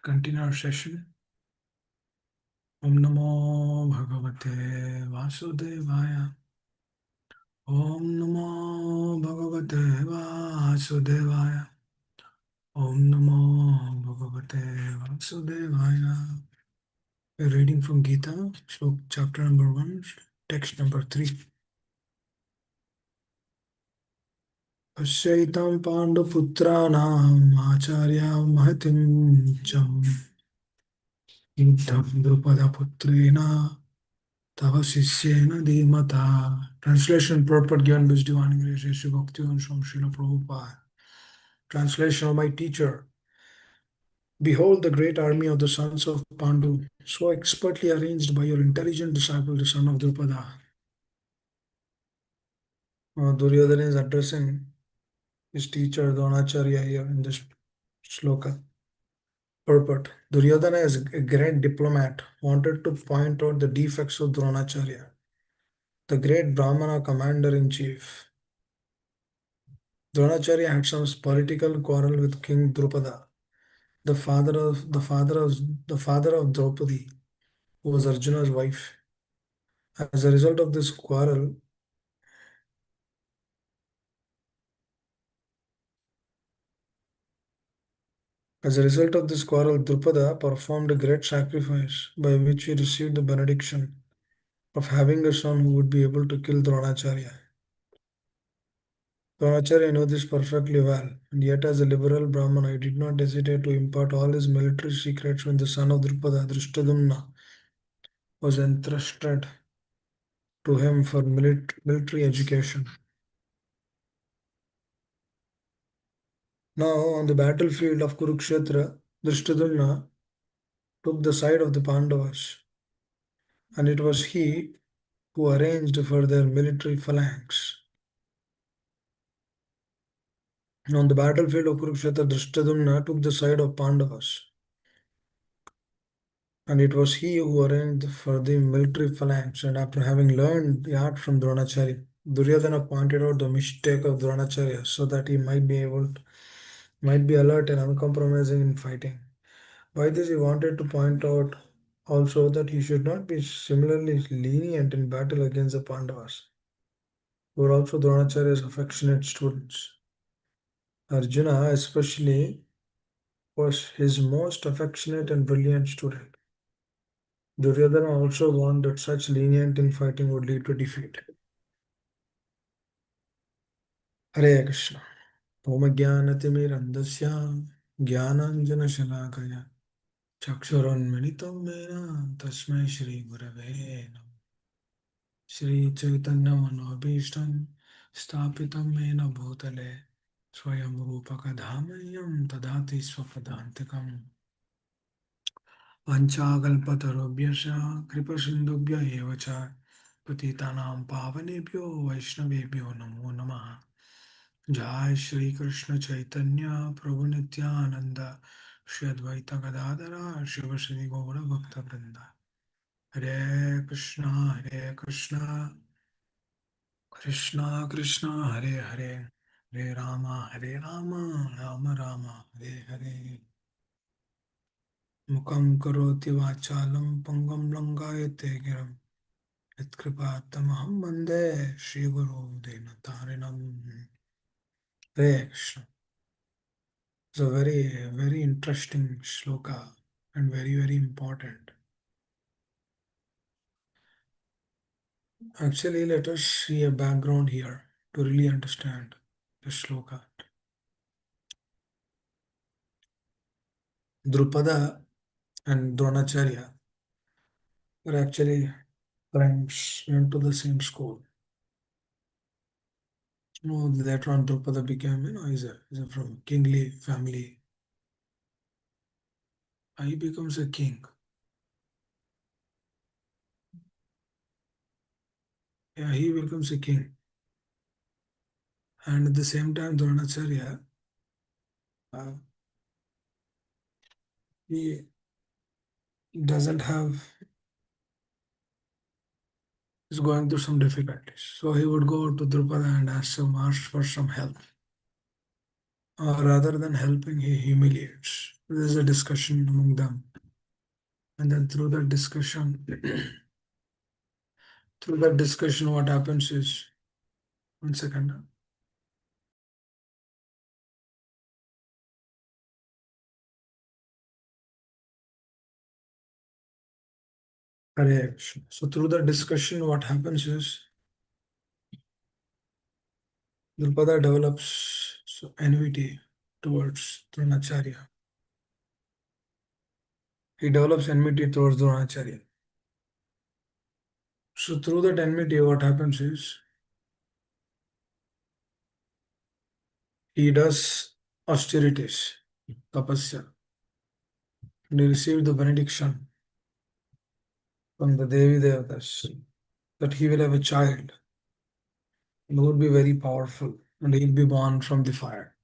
Continue our session. Om Namo Bhagavate Vasudevaya. Om Namo Bhagavate Vasudevaya. Om Namo Bhagavate Vasudevaya. We're reading from Gita, chapter number 1, text number 3. Pasyaitam Panduputranam Acharya Mahatim Cham Yuddham Drupada Putrena Tava Sisyena Dhimata. Translation purport given by His Divine Grace Sri Bhaktivinoda Swami Srila Prabhupada. Translation of my teacher. Behold the great army of the sons of Pandu, so expertly arranged by your intelligent disciple, the son of Drupada. Duryodhana is addressing his teacher Dronacharya here in this sloka. Purport. Duryodhana, as a great diplomat, wanted to point out the defects of Dronacharya, the great Brahmana commander-in-chief. Dronacharya had some political quarrel with King Drupada, the father of Draupadi, who was Arjuna's wife. As a result of this quarrel, Drupada performed a great sacrifice by which he received the benediction of having a son who would be able to kill Dronacharya. Dronacharya knew this perfectly well, and yet as a liberal Brahmana, he did not hesitate to impart all his military secrets when the son of Drupada, Drishtadyumna, was entrusted to him for military education. Now, on the battlefield of Kurukshetra, Drishtadyumna took the side of the Pandavas, and it was he who arranged for their military phalanx. On the battlefield of Kurukshetra, Drishtadyumna took the side of Pandavas, and it was he who arranged for the military phalanx. And after having learned the art from Dronacharya, Duryodhana pointed out the mistake of Dronacharya so that he might be alert and uncompromising in fighting. By this, he wanted to point out also that he should not be similarly lenient in battle against the Pandavas, who were also Dronacharya's affectionate students. Arjuna, especially, was his most affectionate and brilliant student. Duryodhana also warned that such lenient in fighting would lead to defeat. Hare Krishna. Om Jnanatimirandasya Jnananjanashalakaya Chakshuranmilitam Mena Tasmai Shri Gurave Namah. Shri Chaitanya Manobhishtam Stapitam Mena Bhutale Swayam Rupaka Dhamayam Tadati Swapadantikam Vanchakalpatarubhyasya Kripasindubhya Evacha Patitanam Pavanebhyo Vaishnavebhyo Namo Namaha. Jai Shri Krishna Chaitanya Prabhu Nityananda Shri Advaita Gadadhara Shiva Shri Gaura Bhakta Vrinda. Hare Krishna Krishna Krishna Hare Hare Hare Rama Rama Rama Hare Hare. Mukam karoti vachalam pangam langayate giram Yatkripatamaham Bande Shri Guru Denatarinam. Hare Krishna. It's a very interesting shloka and very important. Actually, let us see a background here to really understand the shloka. Drupada and Dronacharya were actually friends, went to the same school. Later on Drupada became, is from kingly family. He becomes a king. Yeah, he becomes a king. And at the same time, Dronacharya, uh, he doesn't have, is going through some difficulties. So he would go to Drupada and ask for some help. or rather than helping, he humiliates. There's a discussion among them, and then through that discussion, what happens is, 1 second. Hare Krishna. So through the discussion, what happens is Drupada develops enmity towards Dronacharya. He develops enmity towards Dronacharya. So through that enmity, what happens is he does austerities, tapasya, and he received the benediction from the Devi Devatas that he will have a child and would be very powerful and he'll be born from the fire.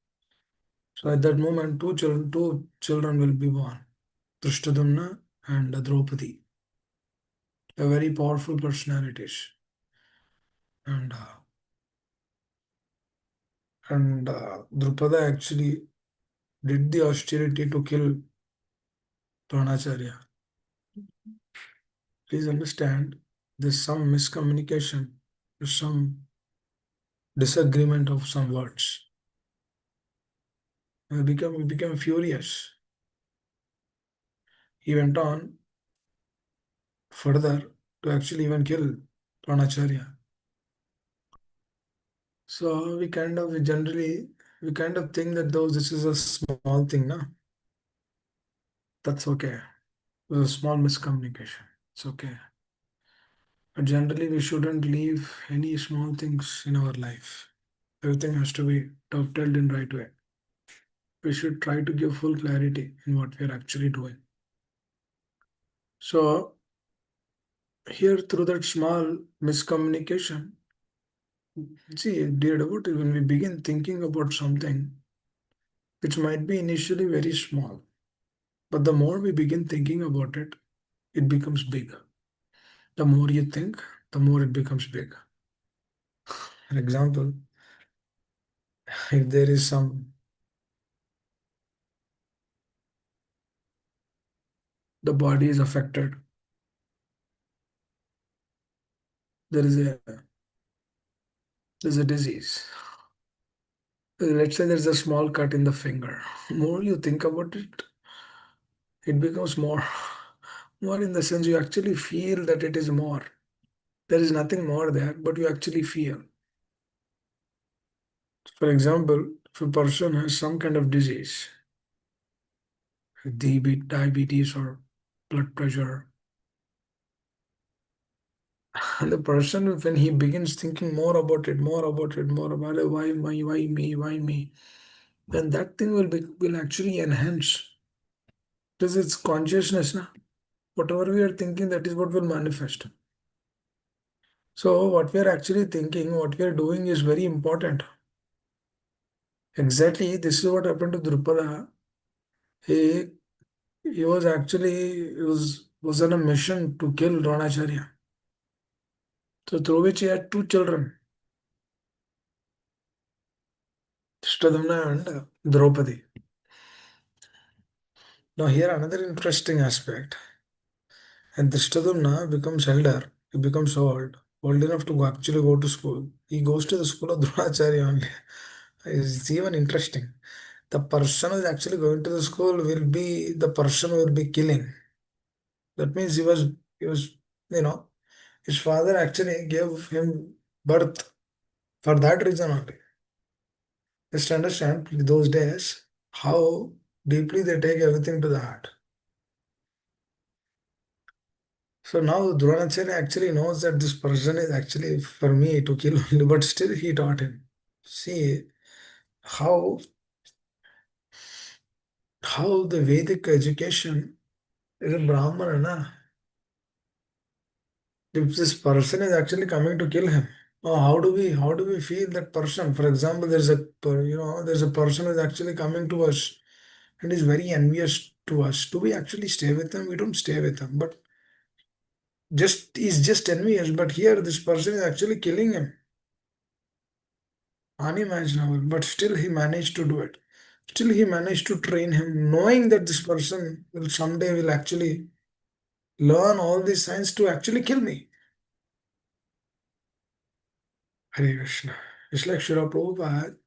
So at that moment, two children will be born, Drushtadumna and Draupadi. They're very powerful personalities. And Drupada actually did the austerity to kill Dronacharya. Please understand, there's some miscommunication, there's some disagreement of some words. He became furious. He went on further to actually even kill Dronacharya. So we kind of think that though this is a small thing, na? That's okay. It was a small miscommunication. It's okay. But generally we shouldn't leave any small things in our life. Everything has to be dovetailed in right way. We should try to give full clarity in what we are actually doing. So here through that small miscommunication, see, dear devotee, when we begin thinking about something which might be initially very small, but the more we begin thinking about it, it becomes big. The more you think, the more it becomes big. For example, if there is the body is affected, there is there's a disease. Let's say there's a small cut in the finger. More you think about it, it becomes more. More in the sense you actually feel that it is more. There is nothing more there, but you actually feel. For example, if a person has some kind of disease, diabetes or blood pressure, and the person, when he begins thinking more about it, why me, then that thing will actually enhance. Because it's consciousness, na? Whatever we are thinking, that is what will manifest. So what we are actually thinking, what we are doing is very important. Exactly, this is what happened to Drupada. He he was actually was on a mission to kill Dronacharya. So through which he had two children, Shtadamna and Draupadi. Now here another interesting aspect. And Drishtadumna becomes elder, he becomes old enough to actually go to school. He goes to the school of Dronacharya only. It's even interesting. The person who is actually going to the school will be the person who will be killing. That means he was, you know, his father actually gave him birth for that reason only. Just understand those days how deeply they take everything to the heart. So now Dronacharya actually knows that this person is actually for me to kill only, but still he taught him. See how the Vedic education is a Brahmana, na? If this person is actually coming to kill him, how do we feel that person? For example, there's a person who is actually coming to us and is very envious to us. Do we actually stay with them? We don't stay with them, but just he's just envious. But here this person is actually killing him. Unimaginable, but still he managed to do it. Still, he managed to train him, knowing that this person will someday will actually learn all these science to actually kill me. Hare Krishna. It's like Srila Prabhupada,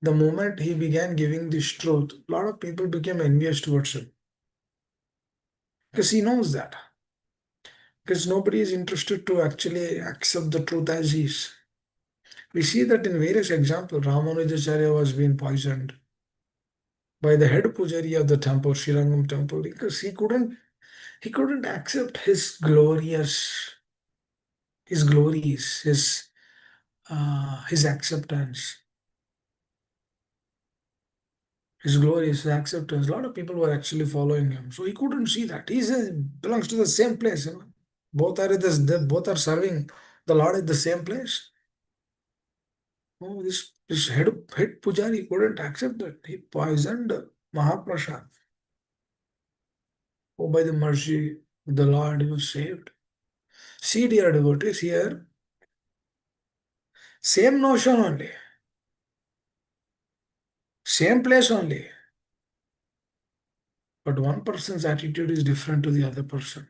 the moment he began giving this truth, a lot of people became envious towards him. Because he knows that. Because nobody is interested to actually accept the truth as is. We see that in various examples. Ramanujacharya was being poisoned by the head pujari of the temple, Srirangam temple, because he couldn't accept his glories, his acceptance, his glories, his acceptance. A lot of people were actually following him, so he couldn't see that. Belongs to the same place, you know. Both are serving the Lord at the same place. Oh, this head pujari couldn't accept that. He poisoned Mahaprasad. Oh, by the mercy of the Lord, he was saved. See, dear devotees, here, same notion only, same place only, but one person's attitude is different to the other person.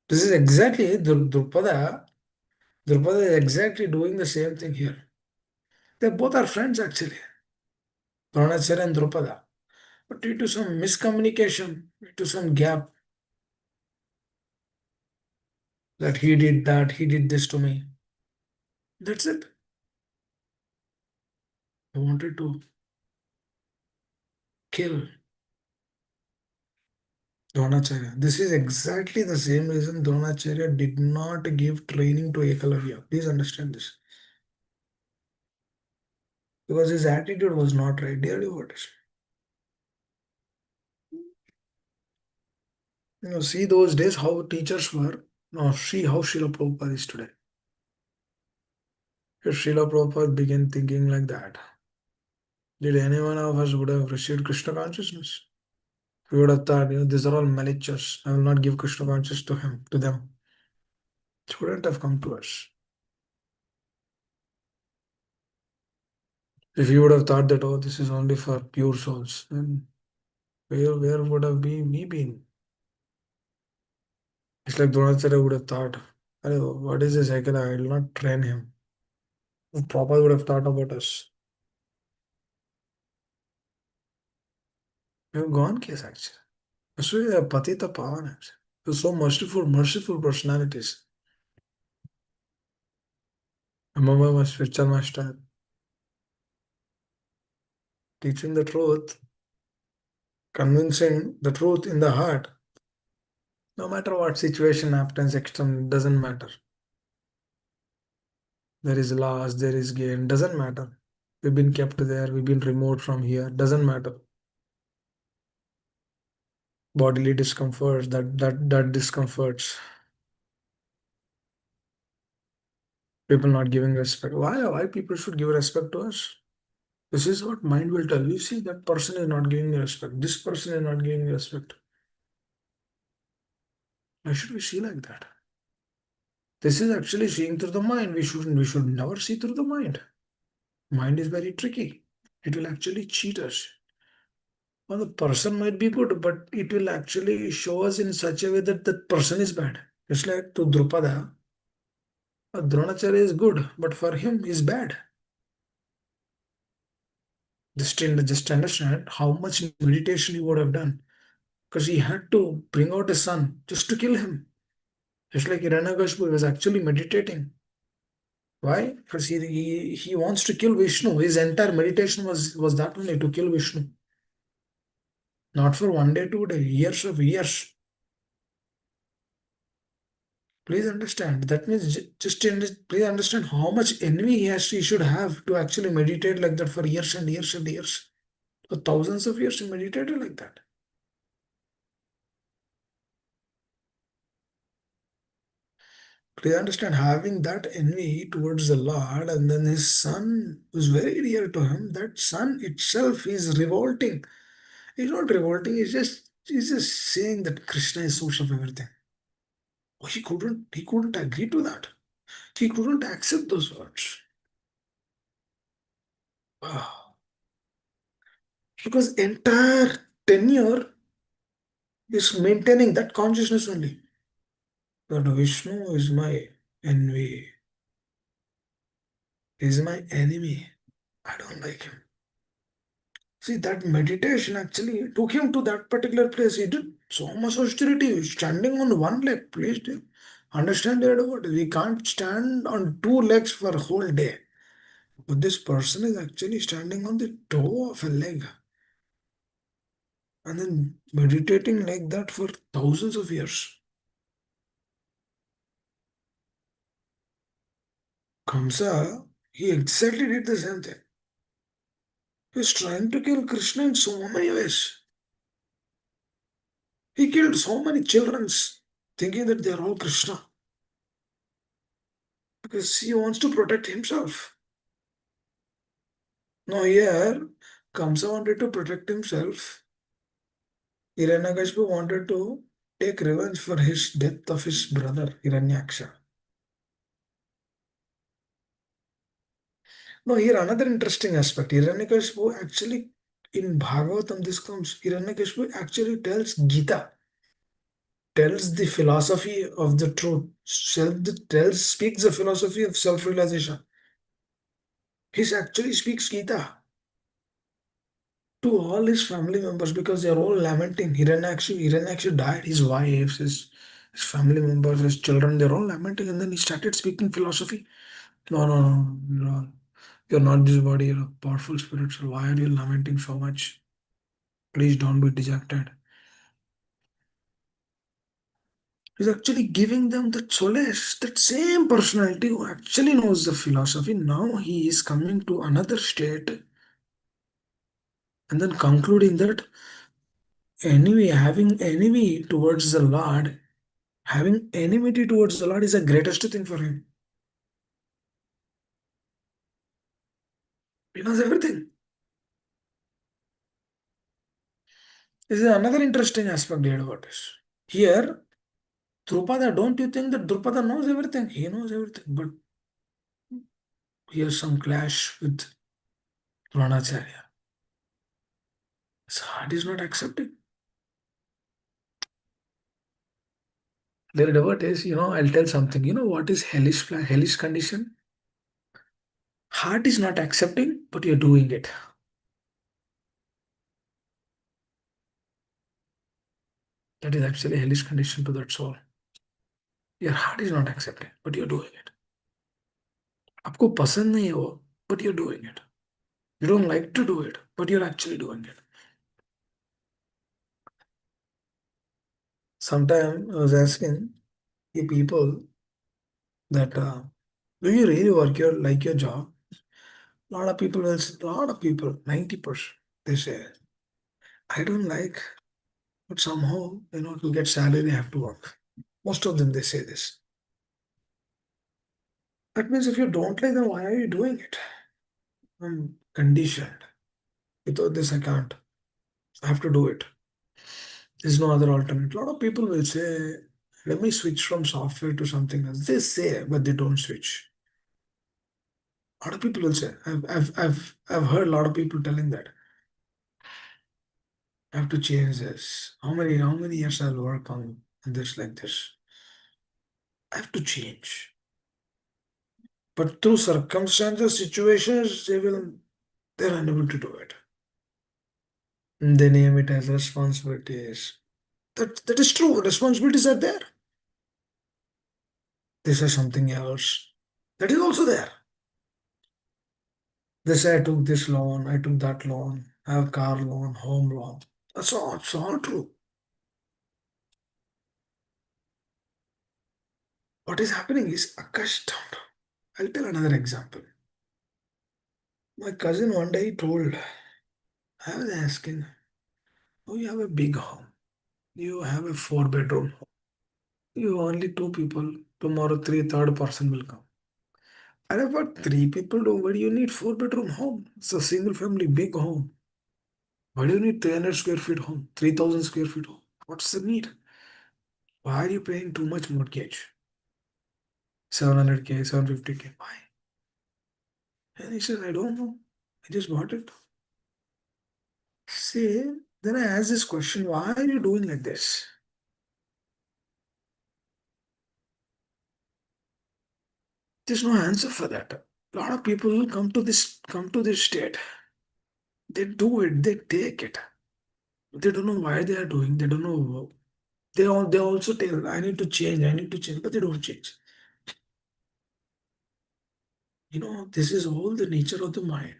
This is exactly Drupada. Drupada is exactly doing the same thing here. They both are friends actually, Dronacharya and Drupada. But due to some miscommunication, due to some gap, that he did that, he did this to me. That's it. I wanted to kill Dronacharya. This is exactly the same reason Dronacharya did not give training to Ekalavya. Please understand this. Because his attitude was not right. Dear devotees. See those days how teachers were. Now see how Srila Prabhupada is today. If Srila Prabhupada began thinking like that, did any one of us would have received Krishna consciousness? We would have thought, these are all malicious. I will not give Krishna consciousness to them. It wouldn't have come to us. If you would have thought that, oh, this is only for pure souls, then where would have me been? It's like Dronacharya would have thought, what is this Ekala? I will not train him. Prabhupada would have thought about us. We have gone case actually. Actually, Patita Pavan actually. So merciful personalities. I remember my spiritual master teaching the truth, convincing the truth in the heart. No matter what situation happens, external, doesn't matter. There is loss, there is gain, doesn't matter. We've been kept there, we've been removed from here, doesn't matter. Bodily discomforts, that discomforts. People not giving respect. Why people should give respect to us? This is what mind will tell you. See, that person is not giving me respect. This person is not giving me respect. Why should we see like that? This is actually seeing through the mind. We should never see through the mind. Mind is very tricky. It will actually cheat us. Well, the person might be good, but it will actually show us in such a way that that person is bad. It's like to Drupada, Dronacharya is good, but for him is bad. Just understand how much meditation he would have done. Because he had to bring out his son just to kill him. It's like Hiranyakashipu was actually meditating. Why? Because he wants to kill Vishnu. His entire meditation was that only to kill Vishnu. Not for 1 day, 2 day, years of years. Please understand. That means please understand how much envy he should have to actually meditate like that for years and years and years. For thousands of years he meditated like that. Please understand having that envy towards the Lord and then his son was very dear to him. That son itself is revolting. He's not revolting, he's just saying that Krishna is source of everything. Oh, he couldn't agree to that. He couldn't accept those words. Wow. Because entire tenure is maintaining that consciousness only. That Vishnu is my envy, is my enemy. I don't like him. See, that meditation actually took him to that particular place. He did so much austerity, standing on one leg. Please do understand that what we can't stand on two legs for a whole day. But this person is actually standing on the toe of a leg and then meditating like that for thousands of years. Kamsa, he exactly did the same thing. He's trying to kill Krishna in so many ways. He killed so many children thinking that they are all Krishna because he wants to protect himself. Now, here, Kamsa wanted to protect himself. Hiranyakashipu wanted to take revenge for his death of his brother, Hiranyaksha. Now, here another interesting aspect. Hiranyakashipu actually, in Bhagavatam, this comes, Hiranyakashipu actually tells Gita, tells the philosophy of the truth, speaks the philosophy of self-realization. He actually speaks Gita to all his family members because they are all lamenting. Hiranyaksha died, his wives, his family members, his children, they're all lamenting, and then he started speaking philosophy. No, no, no, you're not this body, you're a powerful spirit, so why are you lamenting so much? Please don't be dejected. He's actually giving them the solace, that same personality who actually knows the philosophy. Now he is coming to another state and then concluding that having envy towards the Lord, having enmity towards the Lord is the greatest thing for him. He knows everything. This is another interesting aspect here about this. Here, Drupada, don't you think that Drupada knows everything? He knows everything, but here's some clash with Dronacharya. His heart is not accepting. Their devotees, I'll tell something. You know what is hellish condition? Heart is not accepting, but you're doing it. That is actually a hellish condition to that soul. Your heart is not accepting, but you're doing it. आपको पसंद नहीं है वो, but you're doing it. You don't like to do it, but you're actually doing it. Sometime I was asking the people that do you really like your job? A lot of people will say, a lot of people, 90%, they say, I don't like, but somehow, to get salary, they have to work. Most of them, they say this. That means if you don't like, then why are you doing it? I'm conditioned. Without this, I can't. I have to do it. There's no other alternate. A lot of people will say, let me switch from software to something else. They say, but they don't switch. A lot of people will say, I've heard a lot of people telling that. I have to change this. How many years I'll work on this like this? I have to change. But through circumstances, situations, they're unable to do it. And they name it as responsibilities. That is true. Responsibilities are there. They say something else. That is also there. They say I took this loan, I took that loan, I have car loan, home loan. It's all true. What is happening is accustomed. I'll tell another example. My cousin one day told, I was asking, oh, you have a big home. You have a four-bedroom home. You only two people. Tomorrow, third person will come. And about three people, why do you need four-bedroom home? It's a single family, big home. Why do you need 300 square feet home? 3,000 square feet home? What's the need? Why are you paying too much mortgage? 700K, 750K. Why? And he says, I don't know. I just bought it. See, then I ask this question, why are you doing like this? There's no answer for that. A lot of people come to this state. They do it, they take it. They don't know why they are doing, they don't know. They also tell, I need to change, I need to change, but they don't change. This is all the nature of the mind.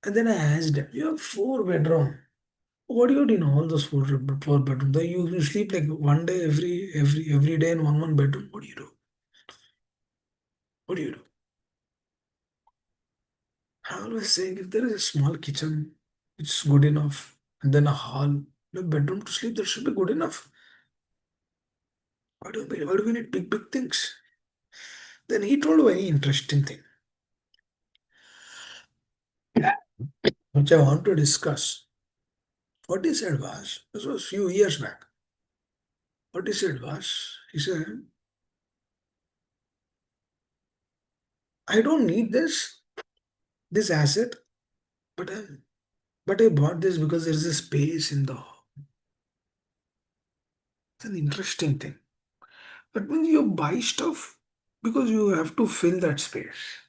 And then I asked them, you have four bedroom. What do you do in all those four bedroom? You sleep like one day every day in one bedroom. What do you do? What do you do? I always say if there is a small kitchen, it's good enough, and then a hall, a bedroom to sleep, that should be good enough. Why do we need big things? Then he told a very interesting thing, which I want to discuss. What he said was, this was few years back. What he said was, he said, I don't need this asset, but I bought this because there is a space in the home. It's an interesting thing. That means you buy stuff because you have to fill that space.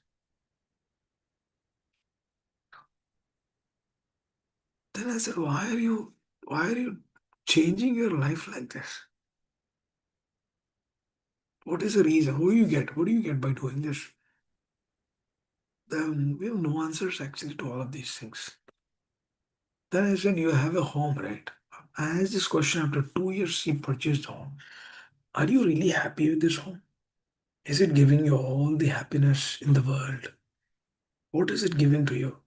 Then I said, why are you changing your life like this? What is the reason? Who you get? What do you get by doing this? Then we have no answers actually to all of these things. Then I said, you have a home, right? I asked this question after 2 years you purchased a home. Are you really happy with this home? Is it giving you all the happiness in the world? What is it giving to you?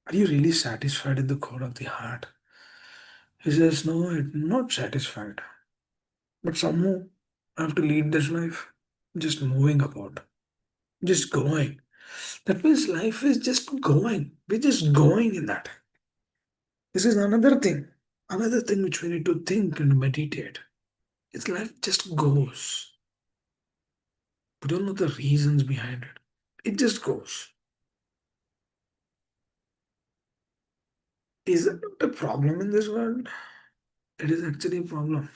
Are you really satisfied in the core of the heart? He says, no, I'm not satisfied. But somehow I have to lead this life. Just moving about. Just going. That means life is just going. We're just going in that. This is another thing. Another thing which we need to think and meditate. It's life just goes. We don't know the reasons behind it. It just goes. Is that not a problem in this world? It is actually a problem.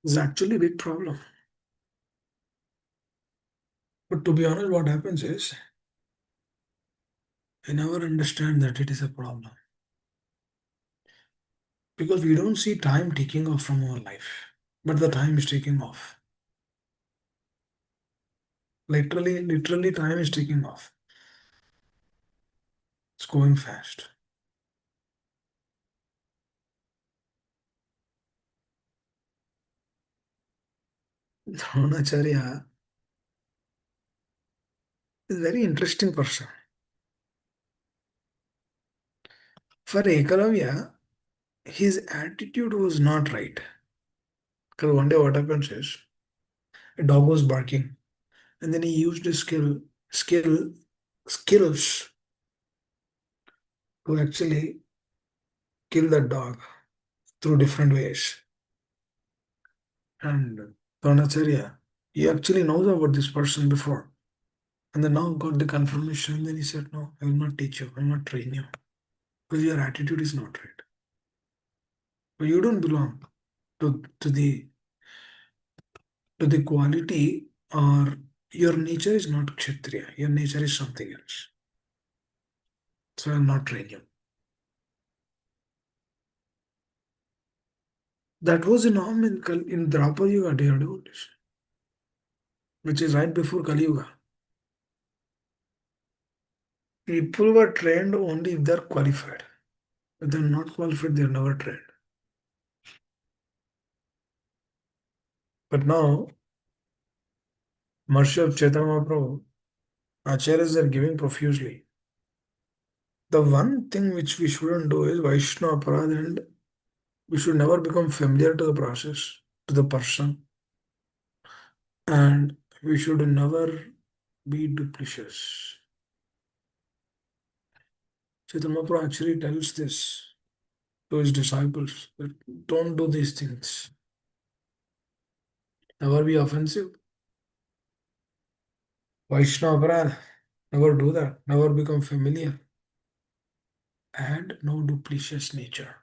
It's actually a big problem. But to be honest, what happens is I never understand that it is a problem. Because we don't see time ticking off from our life. But the time is ticking off. Literally time is ticking off. It's going fast. Dronacharya is a very interesting person. For Ekalavya, his attitude was not right. Because one day what happens is a dog was barking, and then he used his skills to actually kill that dog through different ways. And Dronacharya, he actually knows about this person before. And then now got the confirmation. Then he said, no, I will not teach you, I will not train you. Because your attitude is not right. But you don't belong to the quality, or your nature is not Kshatriya. Your nature is something else. So I will not train you. That was a norm in Drapar Yuga, dear devotees, which is right before Kali Yuga. People were trained only if they're qualified. If they're not qualified, they're never trained. But now, mercy of Chaitanya Mahaprabhu, acharyas are giving profusely. The one thing which we shouldn't do is Vaishnava Aparadha, and we should never become familiar to the process, to the person, and we should never be duplicitous. Chaitanya Mahaprabhu actually tells this to his disciples that don't do these things. Never be offensive. Vaishnava Aparadha, never do that. Never become familiar. and no duplicitous nature.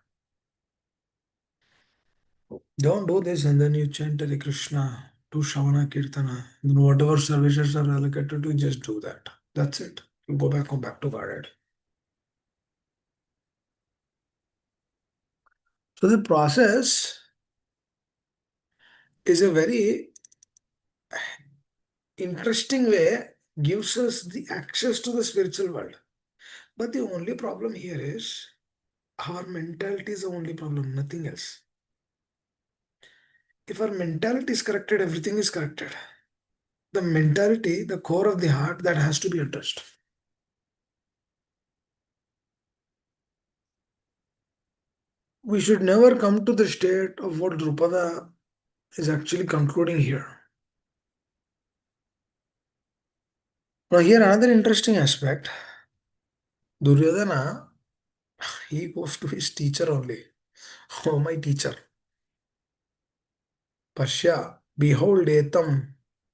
Don't do this and then you chant Hare Krishna, do Shavana Kirtana. Then whatever services are allocated to, just do that. That's it. You come back to Godhead. So the process is a very interesting way, gives us the access to the spiritual world. But the only problem here is our mentality is the only problem, nothing else. If our mentality is corrected, everything is corrected. The mentality, the core of the heart, that has to be addressed. We should never come to the state of what Drupada is actually concluding here. Now, here another interesting aspect. Duryodhana, he goes to his teacher only. Oh, my teacher. Pashya, behold etam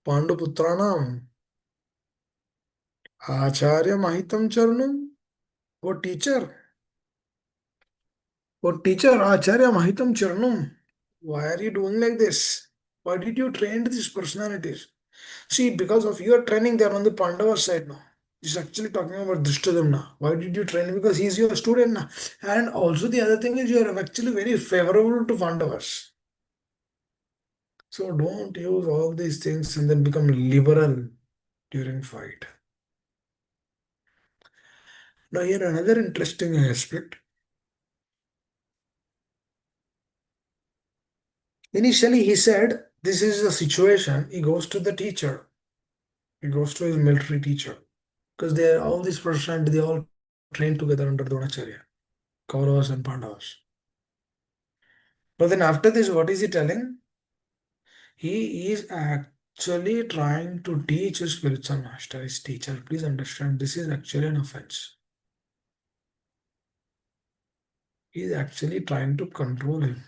Panduputranam Acharya Mahitam Charnum. Oh, teacher. Oh, teacher, Acharya Mahitam Charnum. Why are you doing like this? Why did you train these personalities? See, because of your training, they are on the Pandava side now. He's actually talking about Drishtadumna. Why did you train him? Because he's your student now. And also the other thing is you are actually very favorable to Pandavas. So don't use all these things and then become liberal during fight. Now here another interesting aspect. Initially he said, this is the situation. He goes to the teacher. He goes to his military teacher. Because they are all these personalities, they all trained together under Dronacharya. Kauravas and Pandavas. But then after this, what is he telling? He is actually trying to teach his spiritual master, his teacher. Please understand, this is actually an offense. He is actually trying to control him.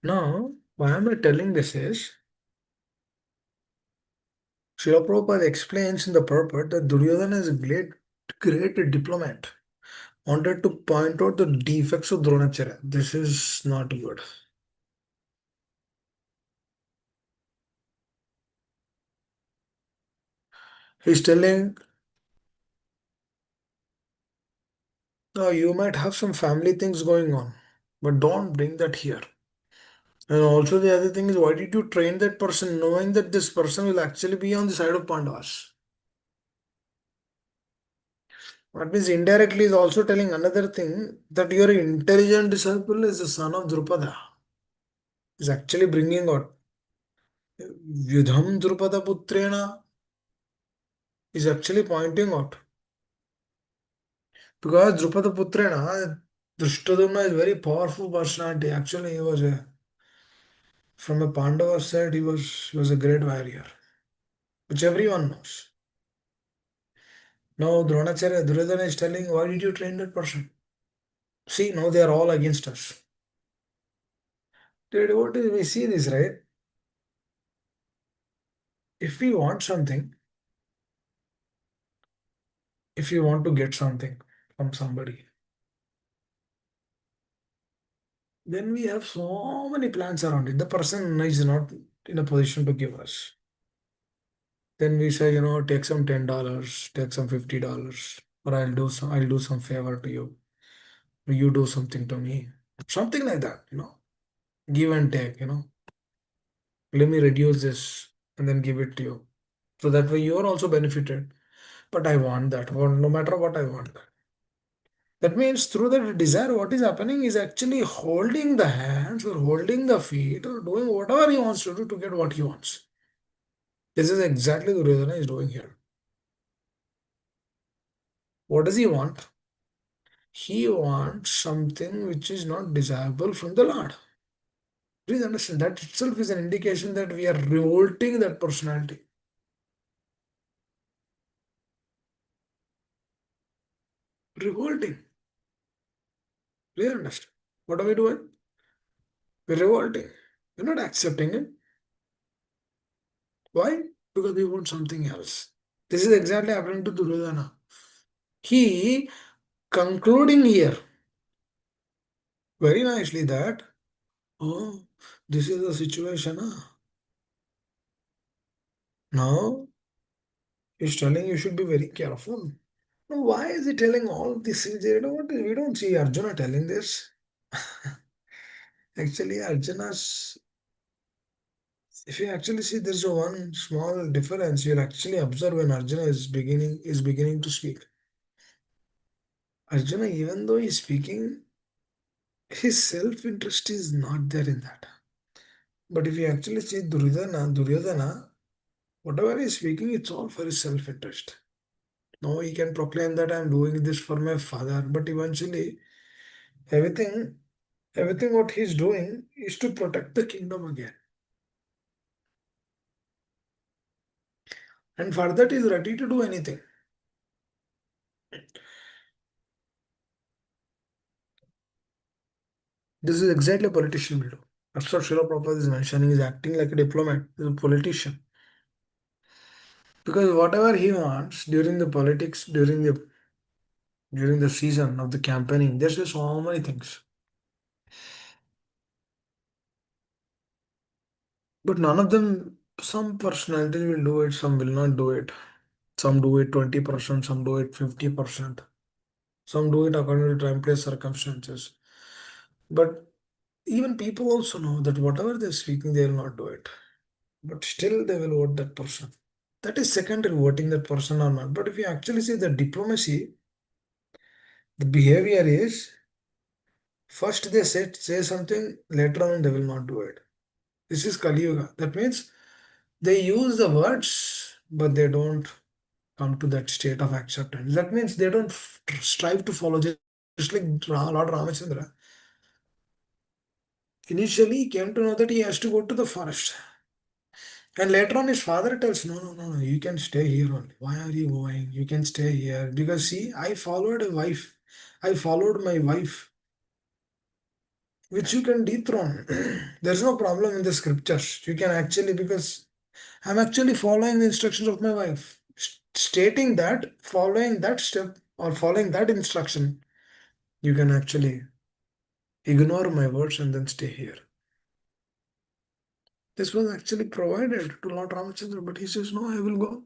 Now, why am I telling this is, Srila Prabhupada explains in the purport that Duryodhana is a great diplomat. Wanted to point out the defects of Dronacharya. This is not good. He's telling, no, you might have some family things going on, but don't bring that here. And also the other thing is, why did you train that person knowing that this person will actually be on the side of Pandavas? That means indirectly is also telling another thing, that your intelligent disciple is the son of Drupada. Is actually bringing out Yudham Drupada Putrena is actually pointing out. Because Drupada Putrena, Drushtadumna is very powerful personality. Actually, he was from a Pandava side, he was a great warrior, which everyone knows. Now Dronacharya Duryodhana is telling, why did you train that person? See, now they are all against us. Dear devotees, we see this, right? If we want something, if we want to get something from somebody, then we have so many plans around it. The person is not in a position to give us. Then we say, take some $10, take some $50, or I'll do some favor to you. Or you do something to me. Something like that. Give and take. Let me reduce this and then give it to you. So that way you are also benefited. But I want that. No matter what, I want that. That means through that desire, what is happening is actually holding the hands or holding the feet or doing whatever he wants to do to get what he wants. This is exactly the reason is doing here. What does he want? He wants something which is not desirable from the Lord. Please understand that itself is an indication that we are revolting that personality. Revolting. Please understand. What are we doing? We're revolting. We're not accepting it. Why? Because we want something else. This is exactly happening to Duryodhana. He concluding here very nicely that, oh, this is the situation. Now he's telling you should be very careful. Now, why is he telling all these things? We don't see Arjuna telling this. Actually, Arjuna's, if you actually see, there's a one small difference you'll actually observe when Arjuna is beginning to speak. Arjuna, even though he's speaking, his self-interest is not there in that. But if you actually see Duryodhana, whatever he's speaking, it's all for his self-interest. No, he can proclaim that I'm doing this for my father, but eventually everything, everything what he's doing is to protect the kingdom again. And for that he's ready to do anything. This is exactly a politician will do. That's what Srila Prabhupada is mentioning. He's acting like a diplomat, he's a politician. Because whatever he wants during the politics, during the season of the campaigning, there's just so many things. But none of them, some personalities will do it, some will not do it. Some do it 20%, some do it 50%. Some do it according to time, place, circumstances. But even people also know that whatever they're speaking, they will not do it. But still they will vote that person. That is secondary, voting that person or not. But if you actually see the diplomacy, the behavior is first they say something, later on they will not do it. This is Kali Yuga. That means they use the words, but they don't come to that state of acceptance. That means they don't strive to follow, just like Lord Ramachandra. Initially, he came to know that he has to go to the forest. And later on, his father tells, no, no, no, no, you can stay here only. Why are you going? You can stay here. Because see, I followed a wife. I followed my wife, which you can dethrone. There's no problem in the scriptures. You can actually, because I'm actually following the instructions of my wife. Stating that, following that step or following that instruction, you can actually ignore my words and then stay here. This was actually provided to Lord Ramachandra, but he says, no, I will go.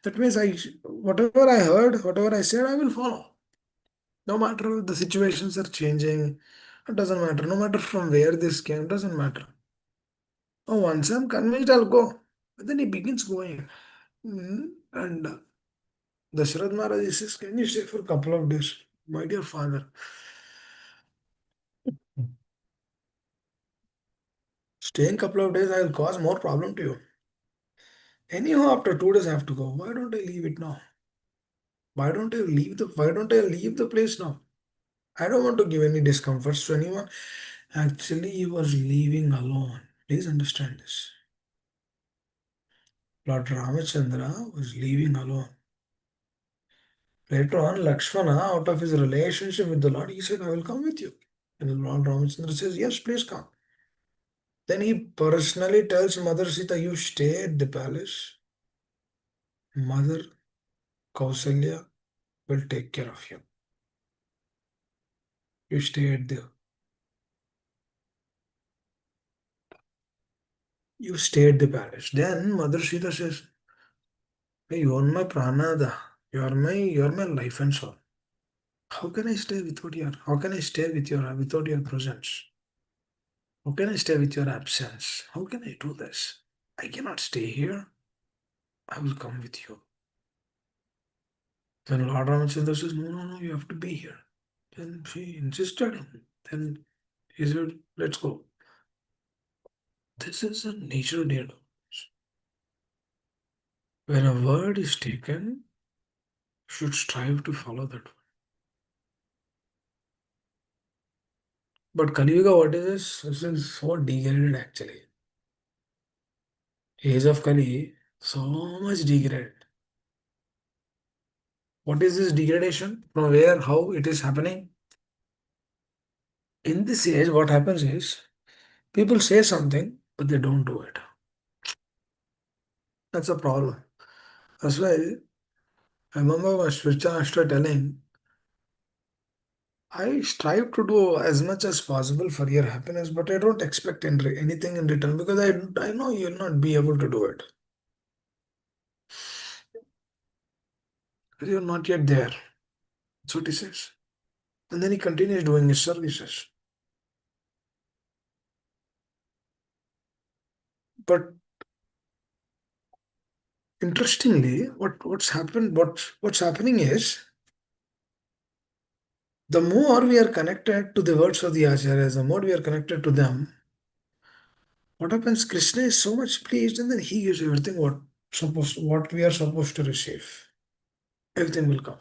That means whatever I heard, whatever I said, I will follow. No matter the situations are changing, it doesn't matter. No matter from where this came, doesn't matter. Oh, once I'm convinced, I'll go. But then he begins going. And Dasharatha Maharaj says, can you stay for a couple of days? My dear father, staying a couple of days, I'll cause more problem to you. Anyhow, after 2 days, I have to go. Why don't I leave it now? Why don't I leave the place now? I don't want to give any discomforts to anyone. Actually, he was leaving alone. Please understand this. Lord Ramachandra was leaving alone. Later on, Lakshmana, out of his relationship with the Lord, he said, I will come with you. And Lord Ramachandra says, yes, please come. Then he personally tells Mother Sita, you stay at the palace. Mother Kausalya will take care of you. You stay at the you stay at the palace. Then Mother Sita says, hey, you are my pranada. You are my life and soul. How can I stay without your how can I stay without your presence? How can I stay with your absence? How can I do this? I cannot stay here. I will come with you. Then Lord Ramachandra says, no, no, no, you have to be here. Then she insisted. Then he said, let's go. This is a natural dialogue. When a word is taken, should strive to follow that word. But Kali Yuga, what is this? This is so degraded actually. Age of Kali, so much degraded. What is this degradation? From where, how it is happening? In this age, what happens is people say something, but they don't do it. That's a problem. That's why I remember my spiritual master telling I strive to do as much as possible for your happiness, but I don't expect anything in return because I know you'll not be able to do it. You're not yet there. That's what he says. And then he continues doing his services. But interestingly, what's happening is the more we are connected to the words of the Acharyas, the more we are connected to them, what happens? Krishna is so much pleased, and then he gives everything what we are supposed to receive. Everything will come.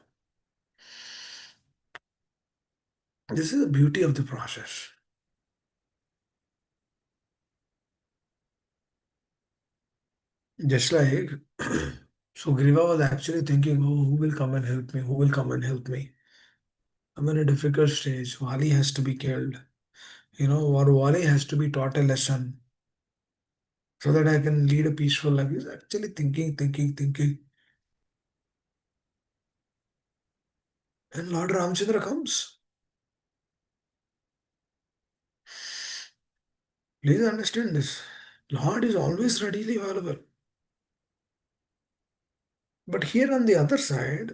This is the beauty of the process. Just like Sugriva was actually thinking, oh, who will come and help me? Who will come and help me? I'm in a difficult stage. Wali has to be killed. Or Wali has to be taught a lesson so that I can lead a peaceful life. He's actually thinking, thinking, thinking. And Lord Ramchandra comes. Please understand this. Lord is always readily available. But here on the other side,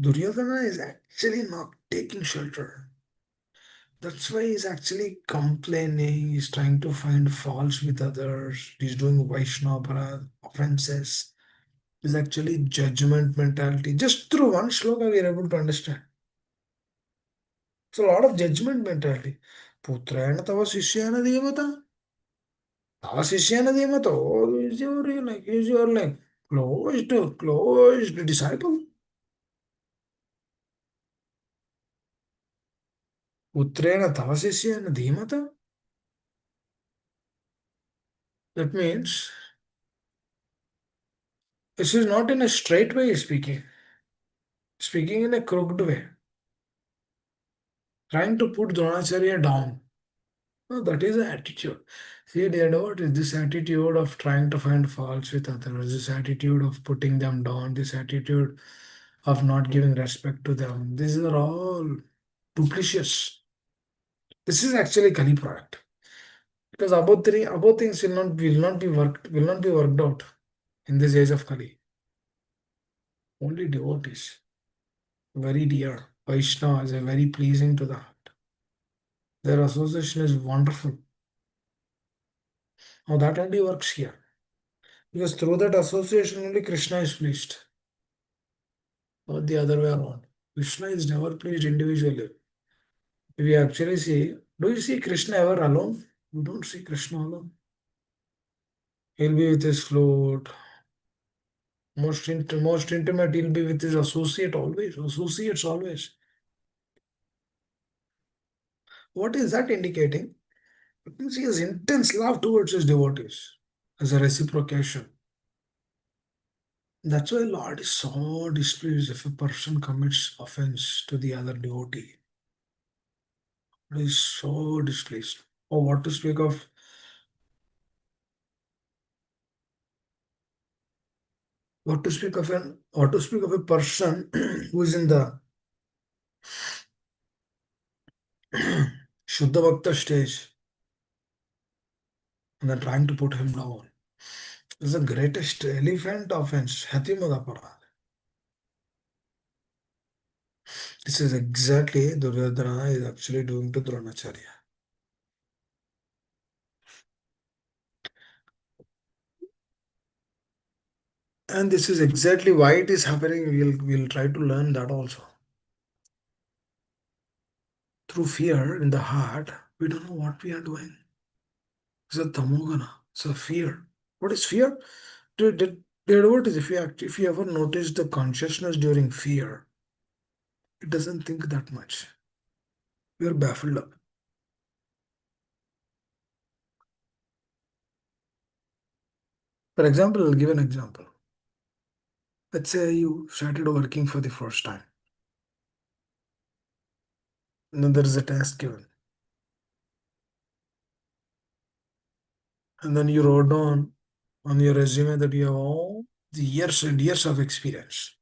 Duryodhana is actually not taking shelter. That's why he's actually complaining. He's trying to find faults with others. He's doing Vaishnava offenses. He's actually judgment mentality. Just through one shloka, we are able to understand. It's a lot of judgment mentality. Putrayana tava sishyana devata. Tava sishyana devata. Oh, is your closed disciple. Putrena tava sishyana dhimata. That means this is not in a straight way speaking. Speaking in a crooked way. Trying to put Dronacharya down. No, that is the attitude. See, dear what is this attitude of trying to find faults with others, this attitude of putting them down, this attitude of not giving respect to them. These are all duplicitous. This is actually Kali product. Because above things will not be worked out in this age of Kali. Only devotees. Very dear. Vaishnava is a very pleasing to the heart. Their association is wonderful. Now that only works here. Because through that association only Krishna is pleased. Not the other way around. Krishna is never pleased individually. If you actually see, do you see Krishna ever alone? You don't see Krishna alone. He'll be with his flute. Most intimate, he'll be with his associate always. Associates always. What is that indicating? It means he has intense love towards his devotees as a reciprocation. That's why Lord is so displeased if a person commits offense to the other devotee. He is so displeased. Or what to speak of a person who is in the Shuddha Bhakta stage and they're trying to put him down. It's the greatest elephant offense, Hatimadaparad. This is exactly Duryodhana is actually doing to Dronacharya. And this is exactly why it is happening. We'll try to learn that also. Through fear in the heart, we don't know what we are doing. It's a tamogana. It's a fear. What is fear? What is if you ever notice the consciousness during fear, it doesn't think that much. We are baffled up. For example, I'll give an example. Let's say you started working for the first time, and then there is a task given, and then you wrote down on your resume that you have all the years and years of experience,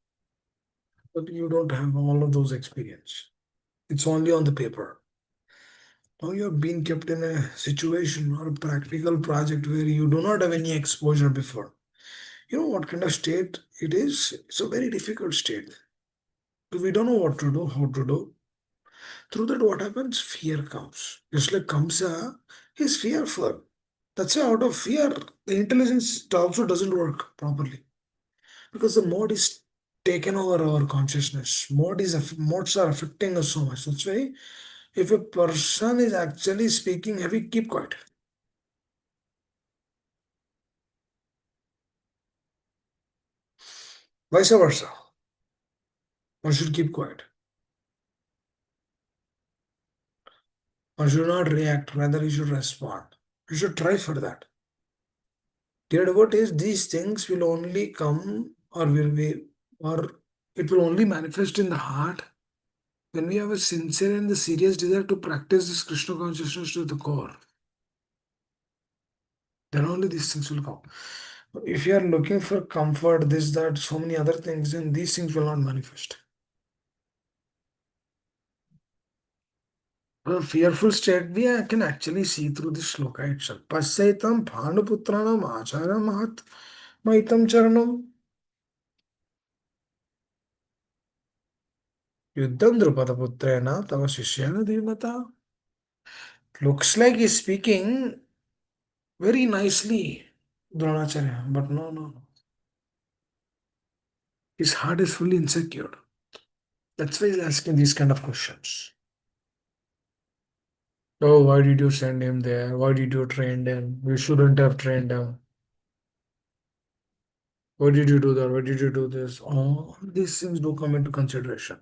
but you don't have all of those experience. It's only on the paper. Now you're being kept in a situation or a practical project where you do not have any exposure before. You know what kind of state it is? It's a very difficult state. We don't know what to do, how to do. Through that, what happens? Fear comes. Just like Kamsa, he's fearful. That's why out of fear, the intelligence also doesn't work properly. Because the mode is taken over our consciousness. Modes are affecting us so much. That's why if a person is actually speaking heavy, keep quiet. Vice versa. One should keep quiet. One should not react, rather you should respond. You should try for that. Dear devotees, these things will only come or it will only manifest in the heart when we have a sincere and the serious desire to practice this Krishna consciousness to the core. Then only these things will come. If you are looking for comfort, this, that, so many other things, then these things will not manifest. A fearful state, we can actually see through this shloka itself. Pasaitam bhanuputranam acharam mahat maitam charanam yuddham drupadaputrena tava shishyana dhimata. Looks like he's speaking very nicely, Dronacharya, but no, no, no. His heart is fully insecure. That's why he's asking these kind of questions. Oh, why did you send him there? Why did you train him? You shouldn't have trained him. Why did you do that? Why did you do this? All these things do come into consideration.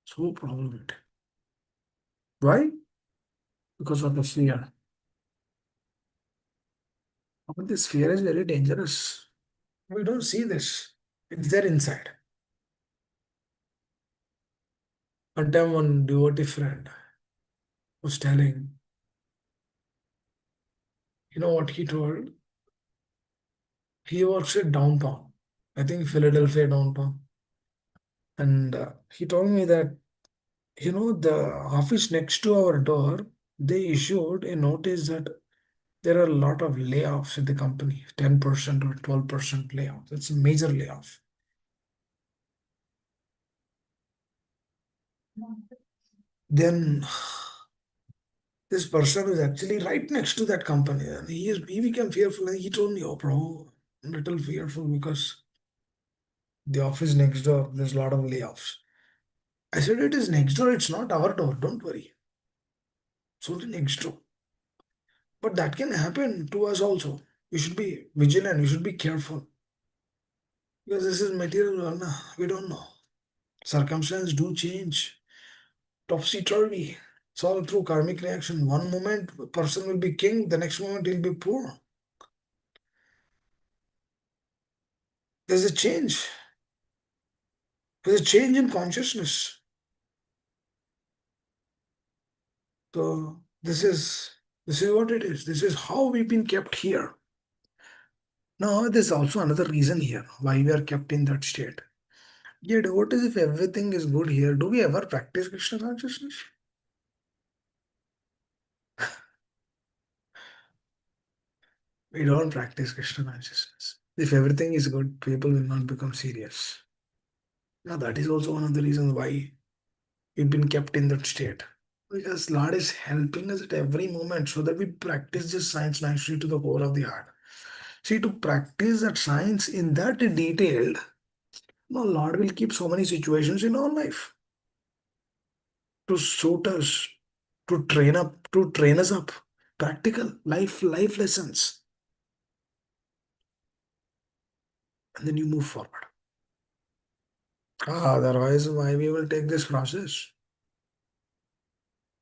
So problematic. Why? Because of the fear. But this fear is very dangerous. We don't see this. It's there inside. One time, one devotee friend was telling, you know what he told? He works at downtown. I think Philadelphia downtown. And he told me that, the office next to our door, they issued a notice that there are a lot of layoffs in the company, 10% or 12% layoff. That's a major layoff. Then this person is actually right next to that company. And he became fearful and he told me, oh, bro, I'm a little fearful because the office next door, there's a lot of layoffs. I said, it is next door, it's not our door, don't worry. It's only next door. But that can happen to us also. We should be vigilant, we should be careful. Because this is material world, na? We don't know. Circumstances do change. Topsy turvy. It's all through karmic reaction. One moment a person will be king, the next moment he'll be poor. There's a change. There's a change in consciousness. So this is what it is. This is how we've been kept here. Now there's also another reason here why we are kept in that state. Yet what is if everything is good here? Do we ever practice Krishna consciousness? We don't practice Krishna consciousness. If everything is good, people will not become serious. Now that is also one of the reasons why we've been kept in that state. Because Lord is helping us at every moment so that we practice this science nicely to the core of the heart. See, to practice that science in that detailed, Lord will keep so many situations in our life to suit us, to train us up. Practical life lessons. And then you move forward. Otherwise, why we will take this process?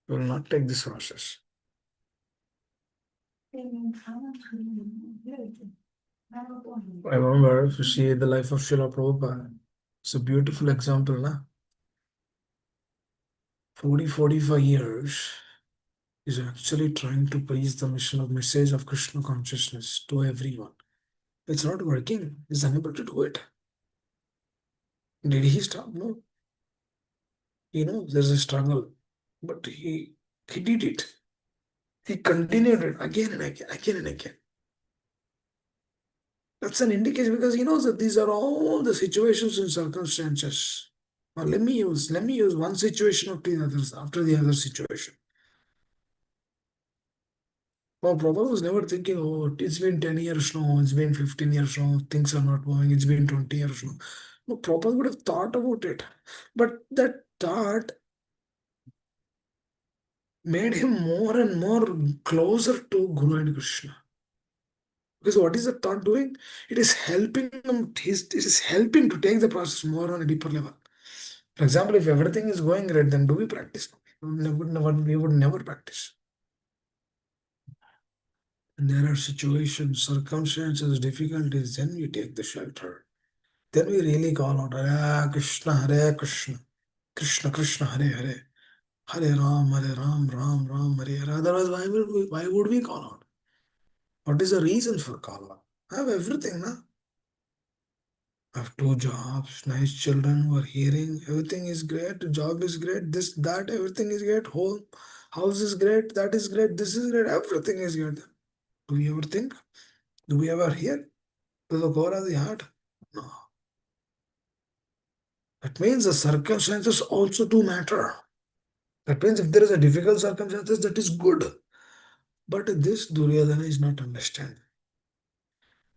We will not take this process. I remember if you see the life of Srila Prabhupada, it's a beautiful example, na? 45 years is actually trying to preach the mission of message of Krishna consciousness to everyone. It's not working. He's unable to do it. Did he stop? No. There's a struggle, but he did it. He continued it again and again, again and again. That's an indication because he knows that these are all the situations and circumstances. Now let me use one situation after the other situation. Well, Prabhupada was never thinking, oh, it's been 10 years now, it's been 15 years now, things are not moving, it's been 20 years now. No, Prabhupada would have thought about it. But that thought made him more and more closer to Guru and Krishna. Because what is the thought doing? It is helping him, it is helping to take the process more on a deeper level. For example, if everything is going right, then do we practice? We would never practice. And there are situations, circumstances, difficulties, then we take the shelter. Then we really call out Hare Krishna, Krishna Krishna, Hare Hare, Hare Ram, Ram Ram, Hare Hare. Otherwise, why would we call out? What is the reason for call out? I have everything, na? I have two jobs, nice children who are hearing, everything is great, job is great, this, that, everything is great, home, house is great, that is great, this is great, everything is great. Do we ever think? Do we ever hear? To the core of the heart? No. That means the circumstances also do matter. That means if there is a difficult circumstances, that is good. But this Duryodhana is not understanding.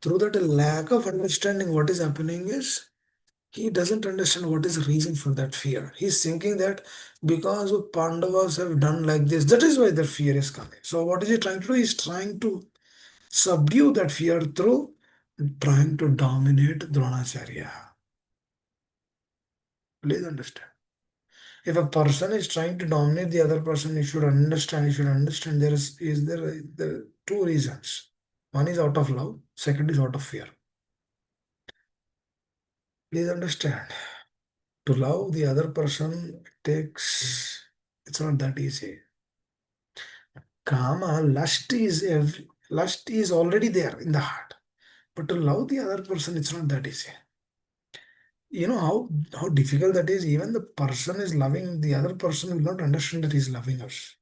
Through that lack of understanding, what is happening is he doesn't understand what is the reason for that fear. He's thinking that because of Pandavas have done like this, that is why the fear is coming. So what is he trying to do? He's trying to subdue that fear through trying to dominate Dronacharya. Please understand. If a person is trying to dominate the other person, you should understand there are two reasons. One is out of love, second is out of fear. Please understand. To love the other person it's not that easy. Kama, lust is already there in the heart. But to love the other person, it's not that easy. You know how difficult that is? Even the person is loving, the other person will not understand that he's loving us.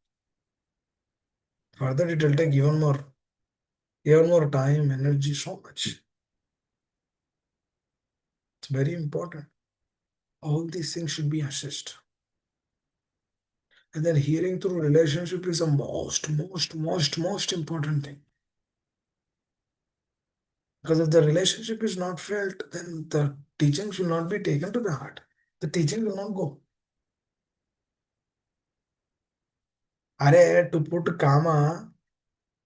Further, it will take even more time, energy, so much. It's very important. All these things should be assessed. And then hearing through relationship is the most important thing. Because if the relationship is not felt, then the teachings will not be taken to the heart. The teaching will not go. Are to put kama,